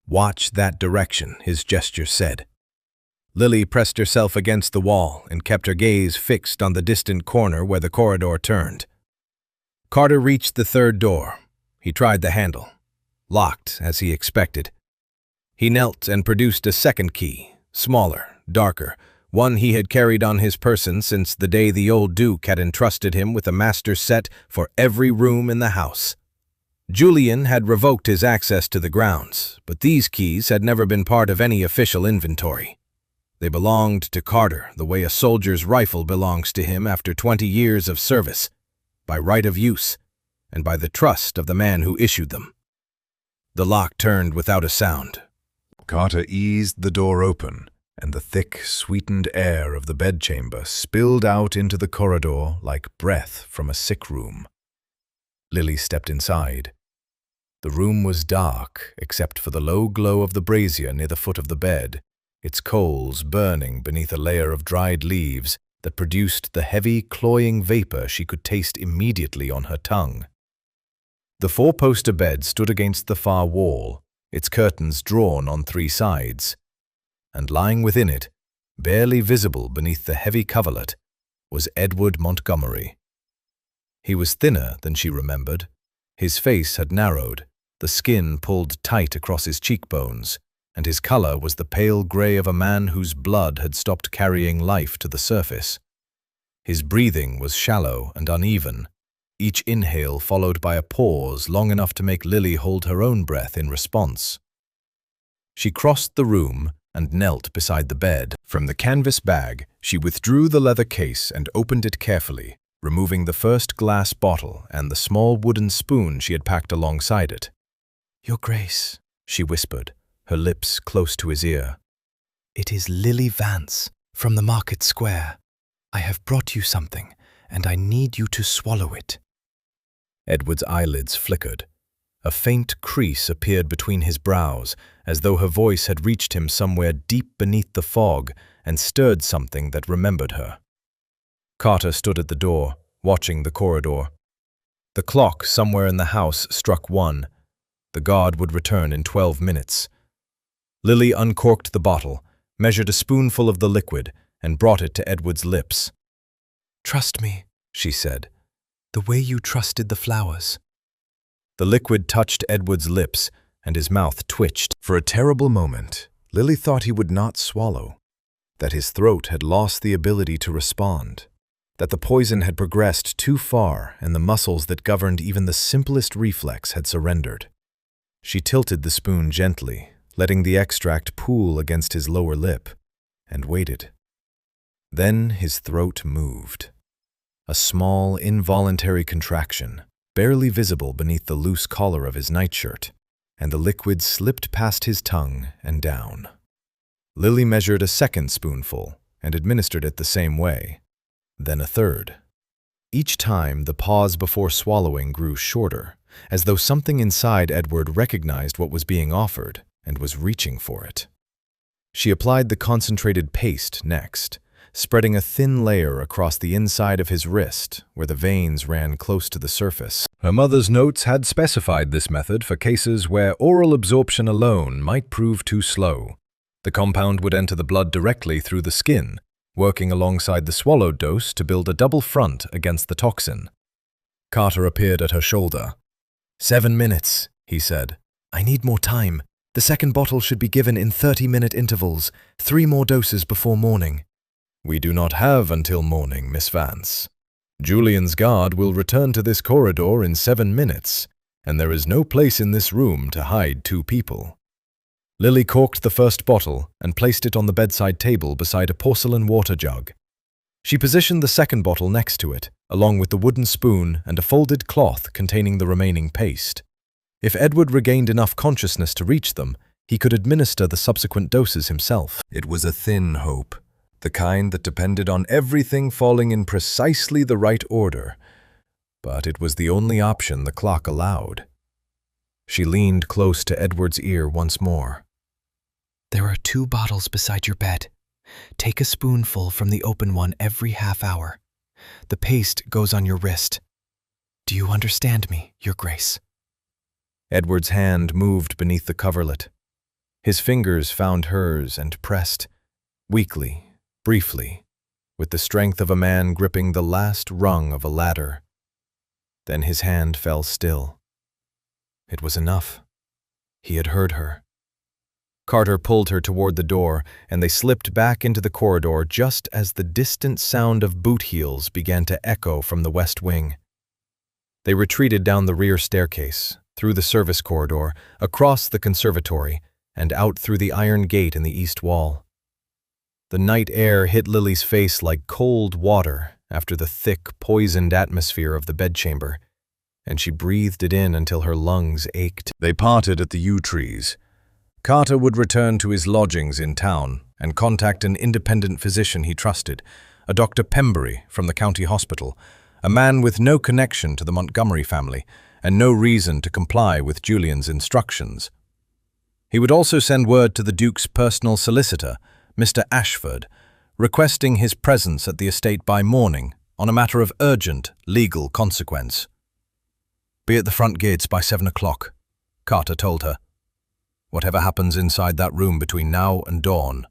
"Watch that direction," his gesture said. Lily pressed herself against the wall and kept her gaze fixed on the distant corner where the corridor turned. Carter reached the 3rd door. He tried the handle. Locked, as he expected. He knelt and produced a 2nd key, smaller, darker, one he had carried on his person since the day the old Duke had entrusted him with a master set for every room in the house. Julian had revoked his access to the grounds, but these keys had never been part of any official inventory. They belonged to Carter the way a soldier's rifle belongs to him after 20 years of service, by right of use, and by the trust of the man who issued them. The lock turned without a sound. Carter eased the door open, and the thick, sweetened air of the bedchamber spilled out into the corridor like breath from a sick room. Lily stepped inside. The room was dark, except for the low glow of the brazier near the foot of the bed, its coals burning beneath a layer of dried leaves that produced the heavy, cloying vapor she could taste immediately on her tongue. The 4-poster bed stood against the far wall, its curtains drawn on 3 sides, and lying within it, barely visible beneath the heavy coverlet, was Edward Montgomery. He was thinner than she remembered. His face had narrowed, the skin pulled tight across his cheekbones, and his color was the pale gray of a man whose blood had stopped carrying life to the surface. His breathing was shallow and uneven, each inhale followed by a pause long enough to make Lily hold her own breath in response. She crossed the room and knelt beside the bed. From the canvas bag, she withdrew the leather case and opened it carefully, removing the first glass bottle and the small wooden spoon she had packed alongside it. "Your Grace," she whispered, her lips close to his ear. "It is Lily Vance, from the Market Square. I have brought you something, and I need you to swallow it." Edward's eyelids flickered. A faint crease appeared between his brows, as though her voice had reached him somewhere deep beneath the fog and stirred something that remembered her. Carter stood at the door, watching the corridor. The clock somewhere in the house struck 1. The guard would return in 12 minutes. Lily uncorked the bottle, measured a spoonful of the liquid, and brought it to Edward's lips. "Trust me," she said, "the way you trusted the flowers." The liquid touched Edward's lips, and his mouth twitched. For a terrible moment, Lily thought he would not swallow, that his throat had lost the ability to respond, that the poison had progressed too far and the muscles that governed even the simplest reflex had surrendered. She tilted the spoon gently, letting the extract pool against his lower lip, and waited. Then his throat moved. A small, involuntary contraction, barely visible beneath the loose collar of his nightshirt, and the liquid slipped past his tongue and down. Lily measured a second spoonful and administered it the same way, then a third. Each time, the pause before swallowing grew shorter, as though something inside Edward recognized what was being offered and was reaching for it. She applied the concentrated paste next, spreading a thin layer across the inside of his wrist, where the veins ran close to the surface. Her mother's notes had specified this method for cases where oral absorption alone might prove too slow. The compound would enter the blood directly through the skin, working alongside the swallowed dose to build a double front against the toxin. Carter appeared at her shoulder. 7 minutes, he said. I need more time. The second bottle should be given in 30-minute intervals, 3 more doses before morning. We do not have until morning, Miss Vance. Julian's guard will return to this corridor in 7 minutes, and there is no place in this room to hide 2 people. Lily corked the first bottle and placed it on the bedside table beside a porcelain water jug. She positioned the second bottle next to it, along with the wooden spoon and a folded cloth containing the remaining paste. If Edward regained enough consciousness to reach them, he could administer the subsequent doses himself. It was a thin hope, the kind that depended on everything falling in precisely the right order. But it was the only option the clock allowed. She leaned close to Edward's ear once more. There are 2 bottles beside your bed. Take a spoonful from the open one every half hour. The paste goes on your wrist. Do you understand me, Your Grace? Edward's hand moved beneath the coverlet. His fingers found hers and pressed, weakly, briefly, with the strength of a man gripping the last rung of a ladder. Then his hand fell still. It was enough. He had heard her. Carter pulled her toward the door, and they slipped back into the corridor just as the distant sound of boot heels began to echo from the west wing. They retreated down the rear staircase, through the service corridor, across the conservatory, and out through the iron gate in the east wall. The night air hit Lily's face like cold water after the thick, poisoned atmosphere of the bedchamber, and she breathed it in until her lungs ached. They parted at the yew trees. Carter would return to his lodgings in town and contact an independent physician he trusted, a Dr. Pembury from the county hospital, a man with no connection to the Montgomery family and no reason to comply with Julian's instructions. He would also send word to the Duke's personal solicitor, Mr. Ashford, requesting his presence at the estate by morning on a matter of urgent legal consequence. Be at the front gates by 7 o'clock, Carter told her. Whatever happens inside that room between now and dawn,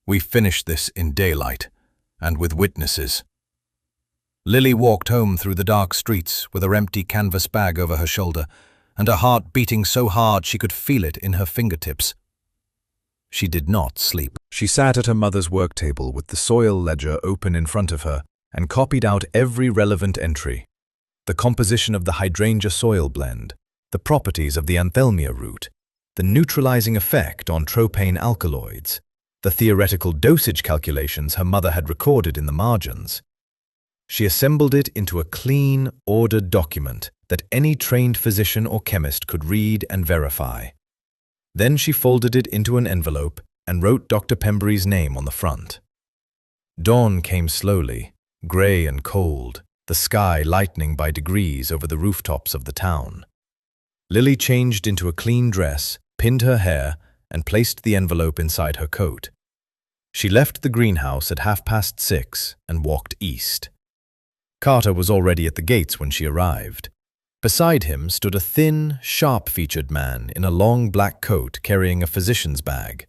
we finish this in daylight and with witnesses. Lily walked home through the dark streets with her empty canvas bag over her shoulder and her heart beating so hard she could feel it in her fingertips. She did not sleep. She sat at her mother's work table with the soil ledger open in front of her and copied out every relevant entry. The composition of the hydrangea soil blend, the properties of the anthelmia root, the neutralizing effect on tropane alkaloids, the theoretical dosage calculations her mother had recorded in the margins. She assembled it into a clean, ordered document that any trained physician or chemist could read and verify. Then she folded it into an envelope and wrote Dr. Pembury's name on the front. Dawn came slowly, gray and cold, the sky lightening by degrees over the rooftops of the town. Lily changed into a clean dress, pinned her hair, and placed the envelope inside her coat. She left the greenhouse at 6:30 and walked east. Carter was already at the gates when she arrived. Beside him stood a thin, sharp-featured man in a long black coat carrying a physician's bag.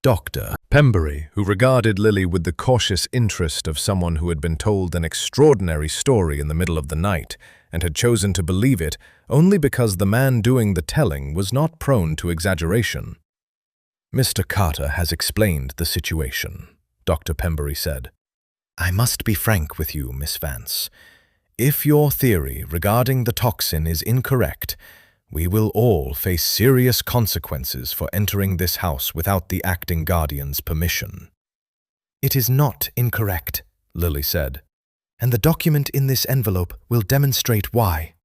Dr. Pembury, who regarded Lily with the cautious interest of someone who had been told an extraordinary story in the middle of the night and had chosen to believe it only because the man doing the telling was not prone to exaggeration. "Mr. Carter has explained the situation," Dr. Pembury said. "I must be frank with you, Miss Vance. If your theory regarding the toxin is incorrect, we will all face serious consequences for entering this house without the acting guardian's permission." "It is not incorrect," Lily said, "and the document in this envelope will demonstrate why."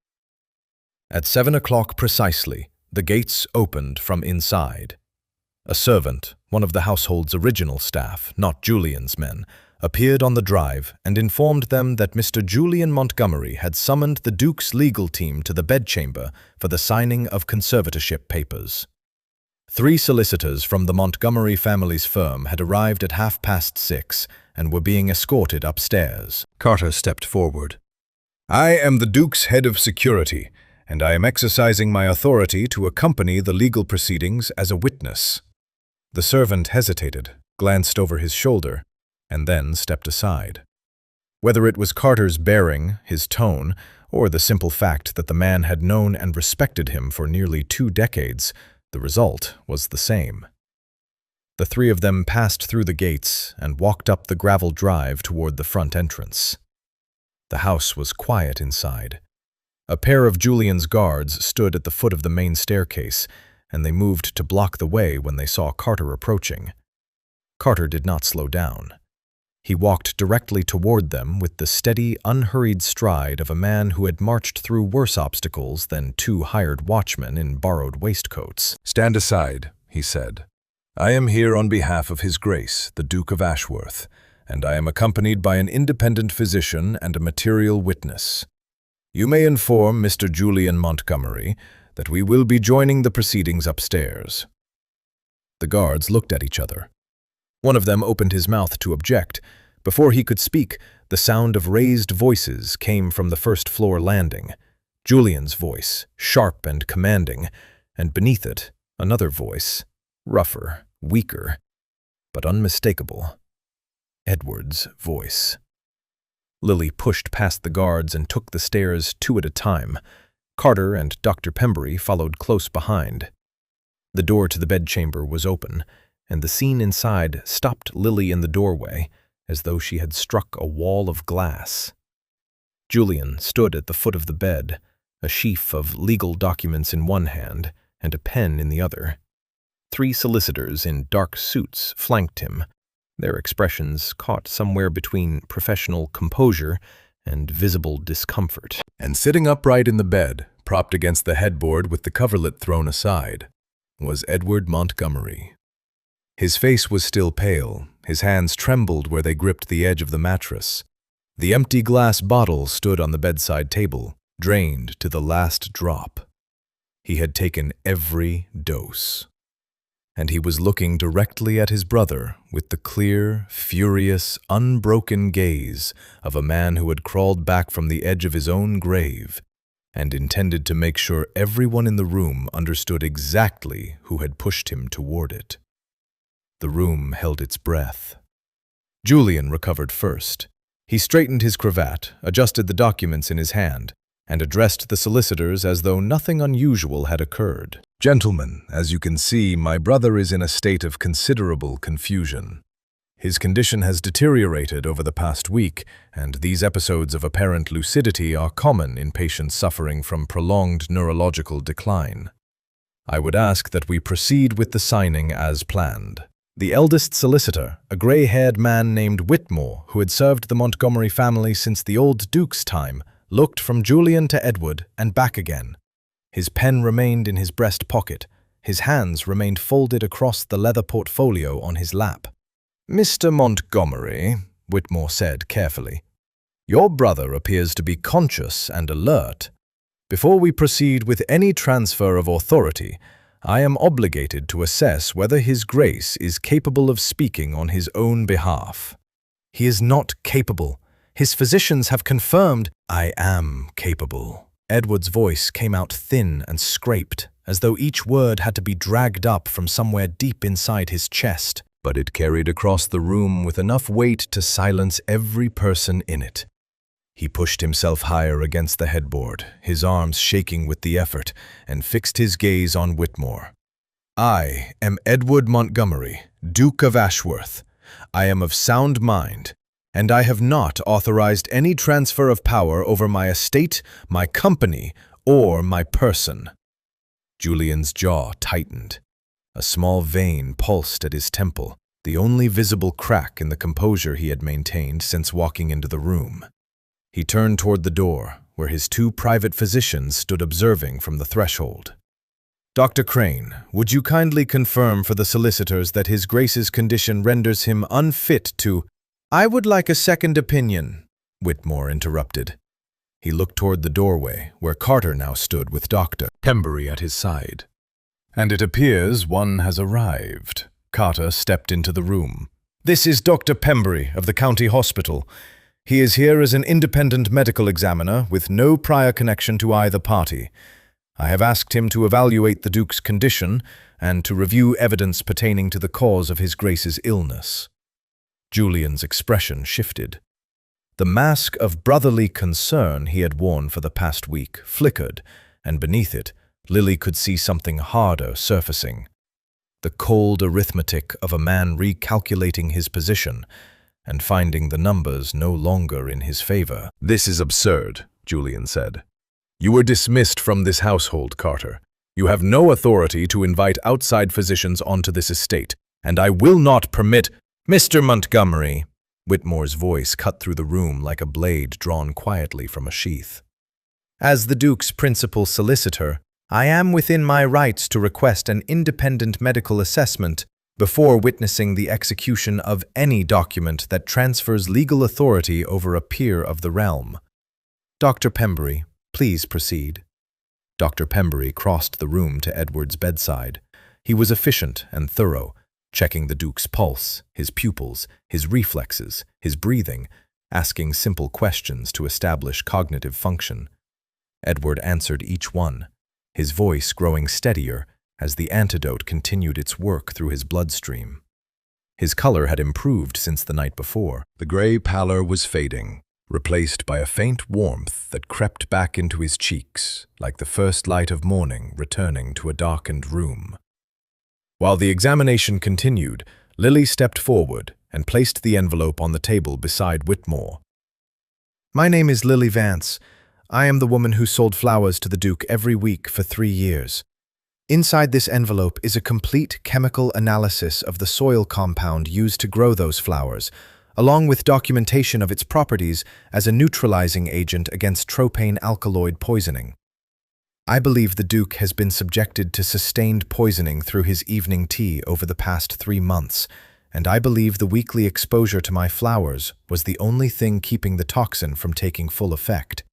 At 7 o'clock precisely, the gates opened from inside. A servant, one of the household's original staff, not Julian's men, appeared on the drive and informed them that Mr. Julian Montgomery had summoned the Duke's legal team to the bedchamber for the signing of conservatorship papers. 3 solicitors from the Montgomery family's firm had arrived at 6:30 and were being escorted upstairs. Carter stepped forward. "I am the Duke's head of security, and I am exercising my authority to accompany the legal proceedings as a witness." The servant hesitated, glanced over his shoulder, and then stepped aside. Whether it was Carter's bearing, his tone, or the simple fact that the man had known and respected him for nearly 2 decades, the result was the same. The 3 of them passed through the gates and walked up the gravel drive toward the front entrance. The house was quiet inside. A pair of Julian's guards stood at the foot of the main staircase, and they moved to block the way when they saw Carter approaching. Carter did not slow down. He walked directly toward them with the steady, unhurried stride of a man who had marched through worse obstacles than 2 hired watchmen in borrowed waistcoats. "Stand aside," he said. "I am here on behalf of His Grace, the Duke of Ashworth, and I am accompanied by an independent physician and a material witness. You may inform Mr. Julian Montgomery that we will be joining the proceedings upstairs." The guards looked at each other. One of them opened his mouth to object. Before he could speak, the sound of raised voices came from the first-floor landing. Julian's voice, sharp and commanding, and beneath it, another voice, rougher, weaker, but unmistakable. Edward's voice. Lily pushed past the guards and took the stairs 2 at a time. Carter and Dr. Pembury followed close behind. The door to the bedchamber was open, and the scene inside stopped Lily in the doorway, as though she had struck a wall of glass. Julian stood at the foot of the bed, a sheaf of legal documents in one hand and a pen in the other. 3 solicitors in dark suits flanked him, their expressions caught somewhere between professional composure and visible discomfort. And sitting upright in the bed, propped against the headboard with the coverlet thrown aside, was Edward Montgomery. His face was still pale, his hands trembled where they gripped the edge of the mattress. The empty glass bottle stood on the bedside table, drained to the last drop. He had taken every dose. And he was looking directly at his brother with the clear, furious, unbroken gaze of a man who had crawled back from the edge of his own grave and intended to make sure everyone in the room understood exactly who had pushed him toward it. The room held its breath. Julian recovered first. He straightened his cravat, adjusted the documents in his hand, and addressed the solicitors as though nothing unusual had occurred. "Gentlemen, as you can see, my brother is in a state of considerable confusion. His condition has deteriorated over the past week, and these episodes of apparent lucidity are common in patients suffering from prolonged neurological decline. I would ask that we proceed with the signing as planned." The eldest solicitor, a gray-haired man named Whitmore, who had served the Montgomery family since the old Duke's time, looked from Julian to Edward and back again. His pen remained in his breast pocket. His hands remained folded across the leather portfolio on his lap. "Mr. Montgomery," Whitmore said carefully, "your brother appears to be conscious and alert. Before we proceed with any transfer of authority, I am obligated to assess whether His Grace is capable of speaking on his own behalf." "He is not capable. His physicians have confirmed." "I am capable," Edward's voice came out thin and scraped, as though each word had to be dragged up from somewhere deep inside his chest. But it carried across the room with enough weight to silence every person in it. He pushed himself higher against the headboard, his arms shaking with the effort, and fixed his gaze on Whitmore. "I am Edward Montgomery, Duke of Ashworth. I am of sound mind, and I have not authorized any transfer of power over my estate, my company, or my person." Julian's jaw tightened. A small vein pulsed at his temple, the only visible crack in the composure he had maintained since walking into the room. He turned toward the door, where his two private physicians stood observing from the threshold. "Dr. Crane, would you kindly confirm for the solicitors that His Grace's condition renders him unfit to—" "I would like a second opinion," Whitmore interrupted. He looked toward the doorway, where Carter now stood with Dr. Pembury at his side. "And it appears one has arrived." Carter stepped into the room. "This is Dr. Pembury of the county hospital. He is here as an independent medical examiner with no prior connection to either party. I have asked him to evaluate the Duke's condition and to review evidence pertaining to the cause of His Grace's illness." Julian's expression shifted. The mask of brotherly concern he had worn for the past week flickered, and beneath it, Lily could see something harder surfacing. The cold arithmetic of a man recalculating his position and finding the numbers no longer in his favor. "This is absurd," Julian said. "You were dismissed from this household, Carter. You have no authority to invite outside physicians onto this estate, and I will not permit—" "Mr. Montgomery," Whitmore's voice cut through the room like a blade drawn quietly from a sheath. "As the Duke's principal solicitor, I am within my rights to request an independent medical assessment before witnessing the execution of any document that transfers legal authority over a peer of the realm. Dr. Pembury, please proceed." Dr. Pembury crossed the room to Edward's bedside. He was efficient and thorough, checking the Duke's pulse, his pupils, his reflexes, his breathing, asking simple questions to establish cognitive function. Edward answered each one, his voice growing steadier as the antidote continued its work through his bloodstream. His color had improved since the night before. The gray pallor was fading, replaced by a faint warmth that crept back into his cheeks, like the first light of morning returning to a darkened room. While the examination continued, Lily stepped forward and placed the envelope on the table beside Whitmore. "My name is Lily Vance. I am the woman who sold flowers to the Duke every week for 3 years. Inside this envelope is a complete chemical analysis of the soil compound used to grow those flowers, along with documentation of its properties as a neutralizing agent against tropane alkaloid poisoning. I believe the Duke has been subjected to sustained poisoning through his evening tea over the past 3 months, and I believe the weekly exposure to my flowers was the only thing keeping the toxin from taking full effect."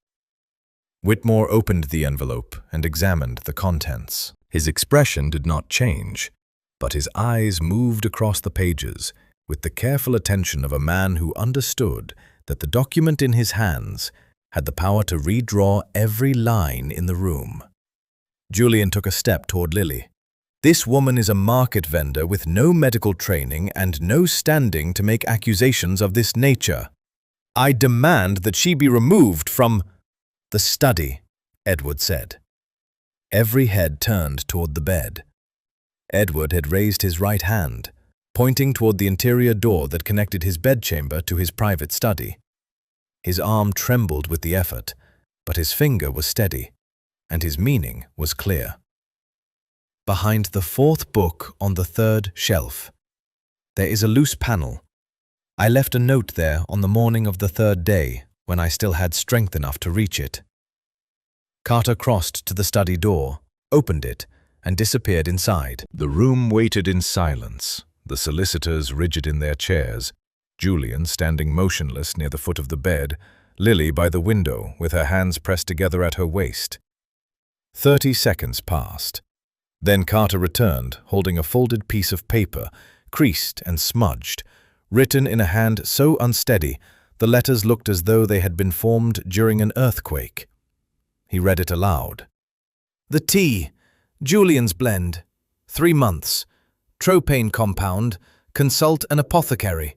Whitmore opened the envelope and examined the contents. His expression did not change, but his eyes moved across the pages with the careful attention of a man who understood that the document in his hands had the power to redraw every line in the room. Julian took a step toward Lily. "This woman is a market vendor with no medical training and no standing to make accusations of this nature. I demand that she be removed from—" "The study," Edward said. Every head turned toward the bed. Edward had raised his right hand, pointing toward the interior door that connected his bedchamber to his private study. His arm trembled with the effort, but his finger was steady, and his meaning was clear. "Behind the 4th book on the 3rd shelf, there is a loose panel. I left a note there on the morning of the 3rd day when I still had strength enough to reach it." Carter crossed to the study door, opened it, and disappeared inside. The room waited in silence, the solicitors rigid in their chairs, Julian standing motionless near the foot of the bed, Lily by the window with her hands pressed together at her waist. 30 seconds passed. Then Carter returned, holding a folded piece of paper, creased and smudged, written in a hand so unsteady the letters looked as though they had been formed during an earthquake. He read it aloud. The tea, Julian's blend, 3 months, tropane compound, consult an apothecary.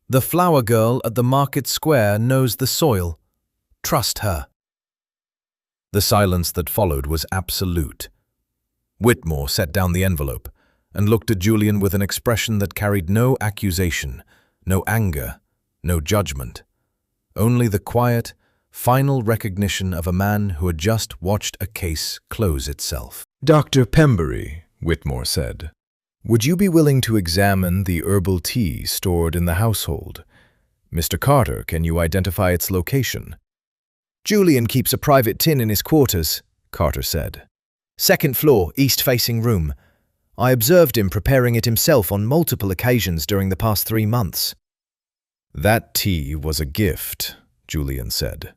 The flower girl at the market square knows the soil. Trust her. The silence that followed was absolute. Whitmore set down the envelope and looked at Julian with an expression that carried no accusation, no anger, no judgment. Only the quiet, final recognition of a man who had just watched a case close itself. Dr. Pembury, Whitmore said, would you be willing to examine the herbal tea stored in the household? Mr. Carter, can you identify its location? Julian keeps a private tin in his quarters, Carter said. 2nd floor, east-facing room. I observed him preparing it himself on multiple occasions during the past 3 months. That tea was a gift, Julian said.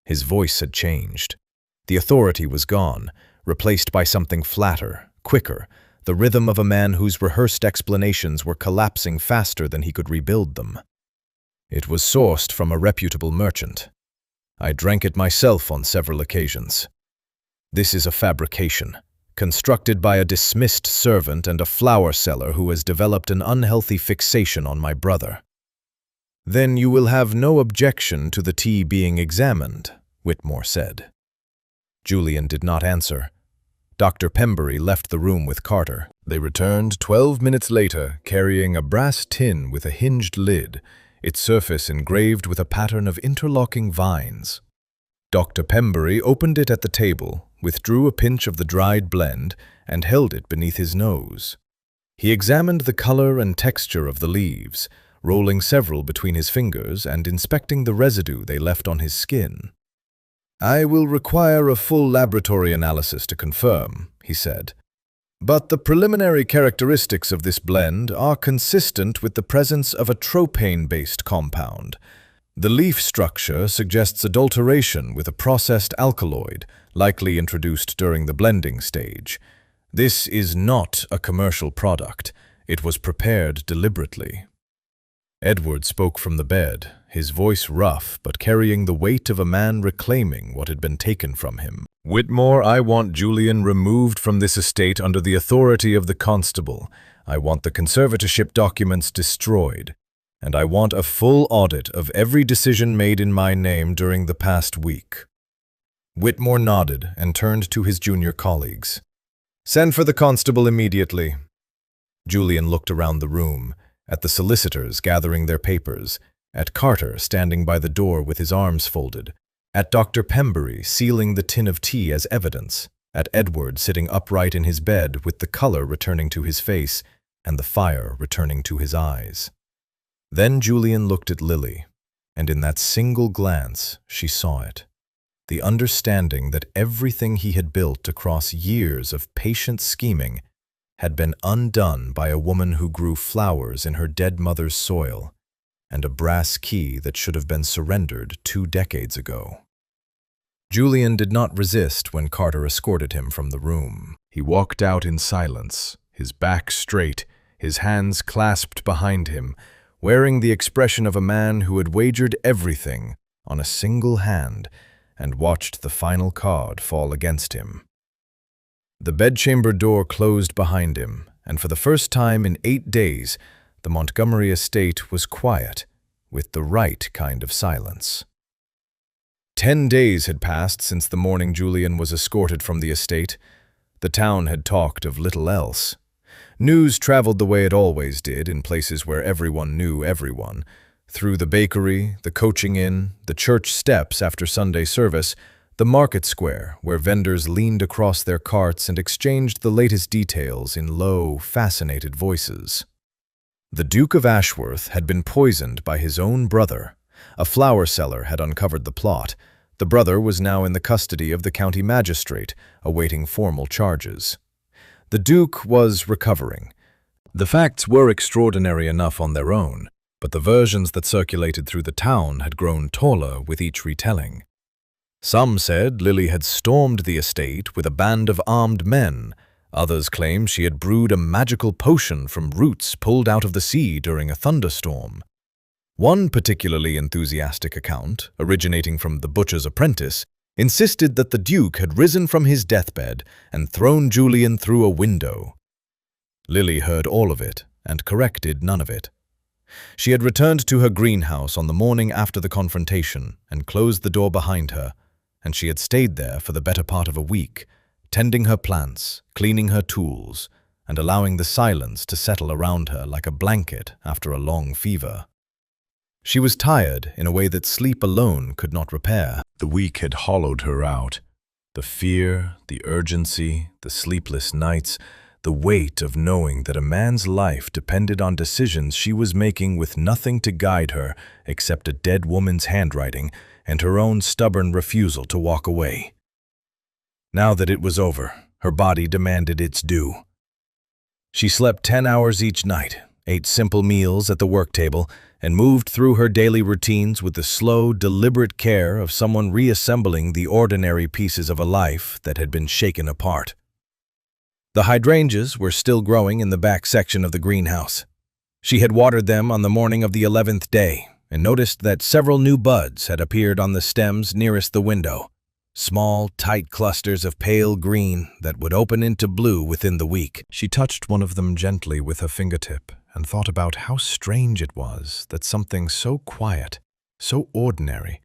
His voice had changed. The authority was gone, replaced by something flatter, quicker, the rhythm of a man whose rehearsed explanations were collapsing faster than he could rebuild them. It was sourced from a reputable merchant. I drank it myself on several occasions. This is a fabrication, constructed by a dismissed servant and a flower seller who has developed an unhealthy fixation on my brother. Then you will have no objection to the tea being examined, Whitmore said. Julian did not answer. Dr. Pembury left the room with Carter. They returned 12 minutes later, carrying a brass tin with a hinged lid, its surface engraved with a pattern of interlocking vines. Dr. Pembury opened it at the table, withdrew a pinch of the dried blend, and held it beneath his nose. He examined the color and texture of the leaves, rolling several between his fingers and inspecting the residue they left on his skin. I will require a full laboratory analysis to confirm, he said. But the preliminary characteristics of this blend are consistent with the presence of a tropane-based compound. The leaf structure suggests adulteration with a processed alkaloid, likely introduced during the blending stage. This is not a commercial product. It was prepared deliberately. Edward spoke from the bed, his voice rough but carrying the weight of a man reclaiming what had been taken from him. Whitmore, I want Julian removed from this estate under the authority of the constable. I want the conservatorship documents destroyed. And I want a full audit of every decision made in my name during the past week. Whitmore nodded and turned to his junior colleagues. Send for the constable immediately. Julian looked around the room, at the solicitors gathering their papers, at Carter standing by the door with his arms folded, at Dr. Pembury sealing the tin of tea as evidence, at Edward sitting upright in his bed with the color returning to his face and the fire returning to his eyes. Then Julian looked at Lily, and in that single glance she saw it. The understanding that everything he had built across years of patient scheming had been undone by a woman who grew flowers in her dead mother's soil, and a brass key that should have been surrendered 2 decades ago. Julian did not resist when Carter escorted him from the room. He walked out in silence, his back straight, his hands clasped behind him, wearing the expression of a man who had wagered everything on a single hand and watched the final card fall against him. The bedchamber door closed behind him, and for the first time in 8 days, the Montgomery estate was quiet, with the right kind of silence. 10 days had passed since the morning Julian was escorted from the estate. The town had talked of little else. News traveled the way it always did in places where everyone knew everyone. Through the bakery, the coaching inn, the church steps after Sunday service, the market square where vendors leaned across their carts and exchanged the latest details in low, fascinated voices. The Duke of Ashworth had been poisoned by his own brother. A flower seller had uncovered the plot. The brother was now in the custody of the county magistrate, awaiting formal charges. The Duke was recovering. The facts were extraordinary enough on their own, but the versions that circulated through the town had grown taller with each retelling. Some said Lily had stormed the estate with a band of armed men. Others claimed she had brewed a magical potion from roots pulled out of the sea during a thunderstorm. One particularly enthusiastic account, originating from the butcher's apprentice, insisted that the Duke had risen from his deathbed and thrown Julian through a window. Lily heard all of it and corrected none of it. She had returned to her greenhouse on the morning after the confrontation and closed the door behind her, and she had stayed there for the better part of a week, tending her plants, cleaning her tools, and allowing the silence to settle around her like a blanket after a long fever. She was tired in a way that sleep alone could not repair. The week had hollowed her out. The fear, the urgency, the sleepless nights, the weight of knowing that a man's life depended on decisions she was making with nothing to guide her except a dead woman's handwriting and her own stubborn refusal to walk away. Now that it was over, her body demanded its due. She slept 10 hours each night, ate simple meals at the work table, and moved through her daily routines with the slow, deliberate care of someone reassembling the ordinary pieces of a life that had been shaken apart. The hydrangeas were still growing in the back section of the greenhouse. She had watered them on the morning of the 11th day and noticed that several new buds had appeared on the stems nearest the window, small, tight clusters of pale green that would open into blue within the week. She touched one of them gently with her fingertip and thought about how strange it was that something so quiet, so ordinary,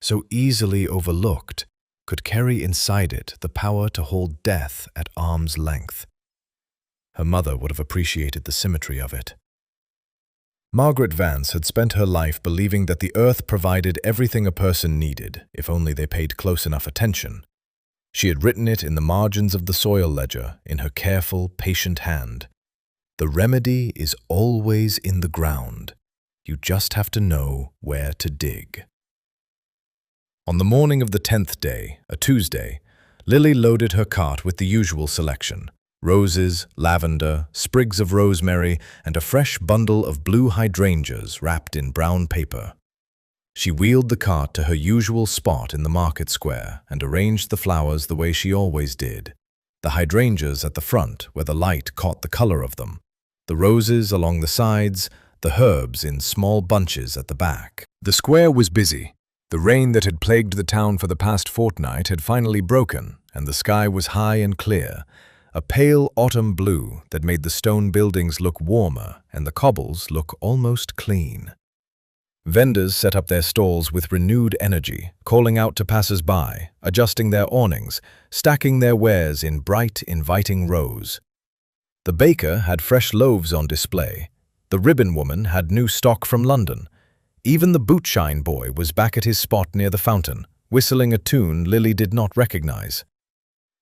so easily overlooked could carry inside it the power to hold death at arm's length. Her mother would have appreciated the symmetry of it. Margaret Vance had spent her life believing that the earth provided everything a person needed, if only they paid close enough attention. She had written it in the margins of the soil ledger, in her careful, patient hand. The remedy is always in the ground. You just have to know where to dig. On the morning of the 10th day, a Tuesday, Lily loaded her cart with the usual selection: roses, lavender, sprigs of rosemary, and a fresh bundle of blue hydrangeas wrapped in brown paper. She wheeled the cart to her usual spot in the market square and arranged the flowers the way she always did. The hydrangeas at the front, where the light caught the color of them, the roses along the sides, the herbs in small bunches at the back. The square was busy. The rain that had plagued the town for the past fortnight had finally broken, and the sky was high and clear, a pale autumn blue that made the stone buildings look warmer and the cobbles look almost clean. Vendors set up their stalls with renewed energy, calling out to passers-by, adjusting their awnings, stacking their wares in bright, inviting rows. The baker had fresh loaves on display. The ribbon woman had new stock from London. Even the bootshine boy was back at his spot near the fountain, whistling a tune Lily did not recognize.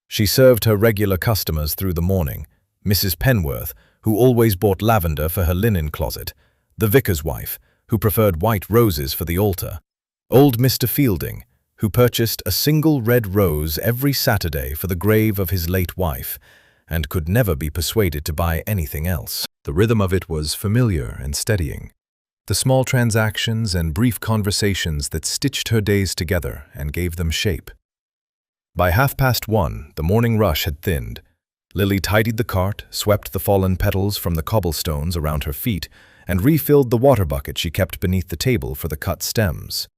She served her regular customers through the morning: Mrs. Penworth, who always bought lavender for her linen closet; the vicar's wife, who preferred white roses for the altar; old Mr. Fielding, who purchased a single red rose every Saturday for the grave of his late wife, and could never be persuaded to buy anything else. The rhythm of it was familiar and steadying. The small transactions and brief conversations that stitched her days together and gave them shape. By 1:30, the morning rush had thinned. Lily tidied the cart, swept the fallen petals from the cobblestones around her feet, and refilled the water bucket she kept beneath the table for the cut stems.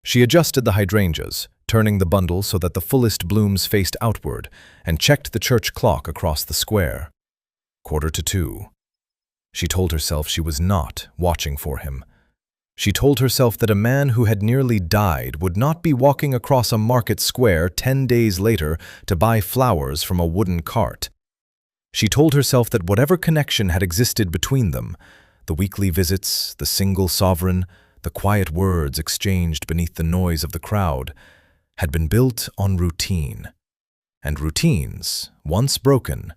She adjusted the hydrangeas, turning the bundle so that the fullest blooms faced outward, and checked the church clock across the square. 1:45. She told herself she was not watching for him. She told herself that a man who had nearly died would not be walking across a market square 10 days later to buy flowers from a wooden cart. She told herself that whatever connection had existed between them, the weekly visits, the single sovereign, the quiet words exchanged beneath the noise of the crowd, had been built on routine. And routines, once broken,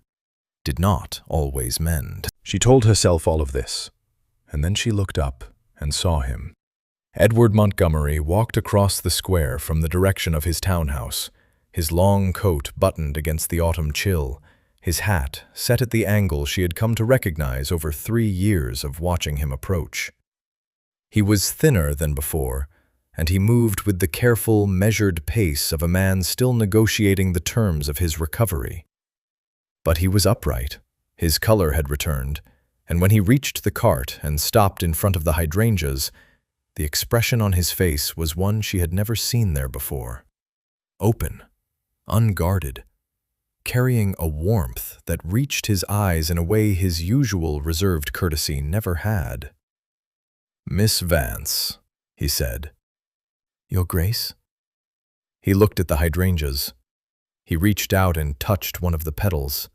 did not always mend. She told herself all of this, and then she looked up and saw him. Edward Montgomery walked across the square from the direction of his townhouse, his long coat buttoned against the autumn chill, his hat set at the angle she had come to recognize over 3 years of watching him approach. He was thinner than before, and he moved with the careful, measured pace of a man still negotiating the terms of his recovery. But he was upright. His color had returned, and when he reached the cart and stopped in front of the hydrangeas, the expression on his face was one she had never seen there before. open, unguarded, carrying a warmth that reached his eyes in a way his usual reserved courtesy never had. "Miss Vance," he said. "Your Grace?" He looked at the hydrangeas. He reached out and touched one of the petals,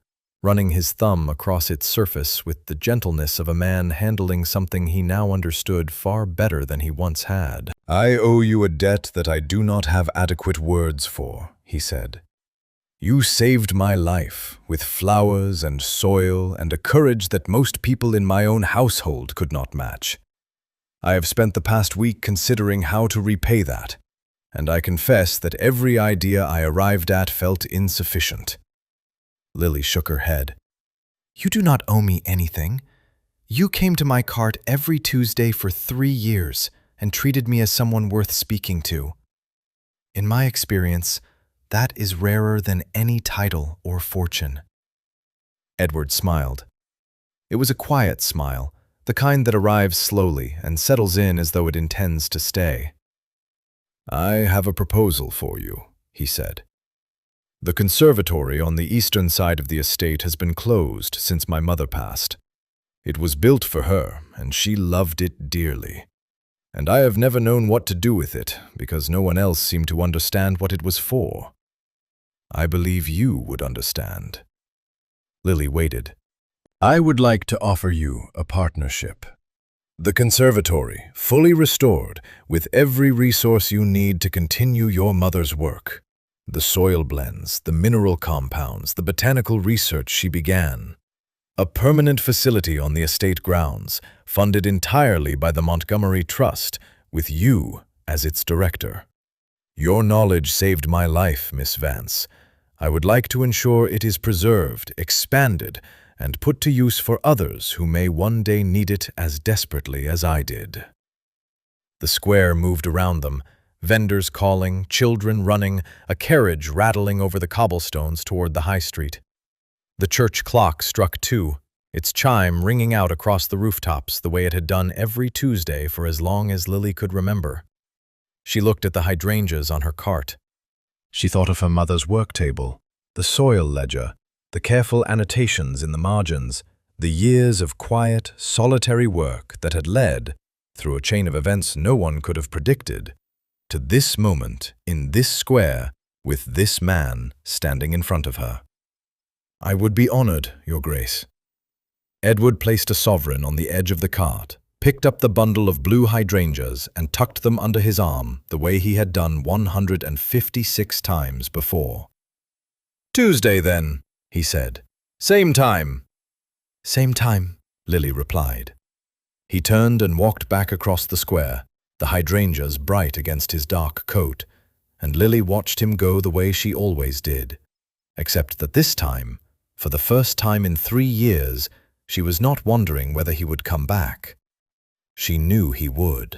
running his thumb across its surface with the gentleness of a man handling something he now understood far better than he once had. "I owe you a debt that I do not have adequate words for," he said. "You saved my life with flowers and soil and a courage that most people in my own household could not match. I have spent the past week considering how to repay that, and I confess that every idea I arrived at felt insufficient." Lily shook her head. "You do not owe me anything. You came to my cart every Tuesday for 3 years and treated me as someone worth speaking to. In my experience, that is rarer than any title or fortune." Edward smiled. It was a quiet smile, the kind that arrives slowly and settles in as though it intends to stay. "I have a proposal for you," he said. "The conservatory on the eastern side of the estate has been closed since my mother passed. It was built for her, and she loved it dearly. And I have never known what to do with it, because no one else seemed to understand what it was for. I believe you would understand." Lily waited. "I would like to offer you a partnership. The conservatory, fully restored, with every resource you need to continue your mother's work. The soil blends, the mineral compounds, the botanical research she began. A permanent facility on the estate grounds, funded entirely by the Montgomery Trust, with you as its director. Your knowledge saved my life, Miss Vance. I would like to ensure it is preserved, expanded, and put to use for others who may one day need it as desperately as I did." The square moved around them, vendors calling, children running, a carriage rattling over the cobblestones toward the high street. The church clock struck 2, its chime ringing out across the rooftops the way it had done every Tuesday for as long as Lily could remember. She looked at the hydrangeas on her cart. She thought of her mother's work table, the soil ledger, the careful annotations in the margins, the years of quiet, solitary work that had led, through a chain of events no one could have predicted, to this moment in this square with this man standing in front of her. "I would be honored, Your Grace." Edward placed a sovereign on the edge of the cart, picked up the bundle of blue hydrangeas and tucked them under his arm the way he had done 156 times before. "Tuesday, then," he said. "Same time." "Same time," Lily replied. He turned and walked back across the square, the hydrangeas bright against his dark coat, and Lily watched him go the way she always did, except that this time, for the first time in 3 years, she was not wondering whether he would come back. She knew he would.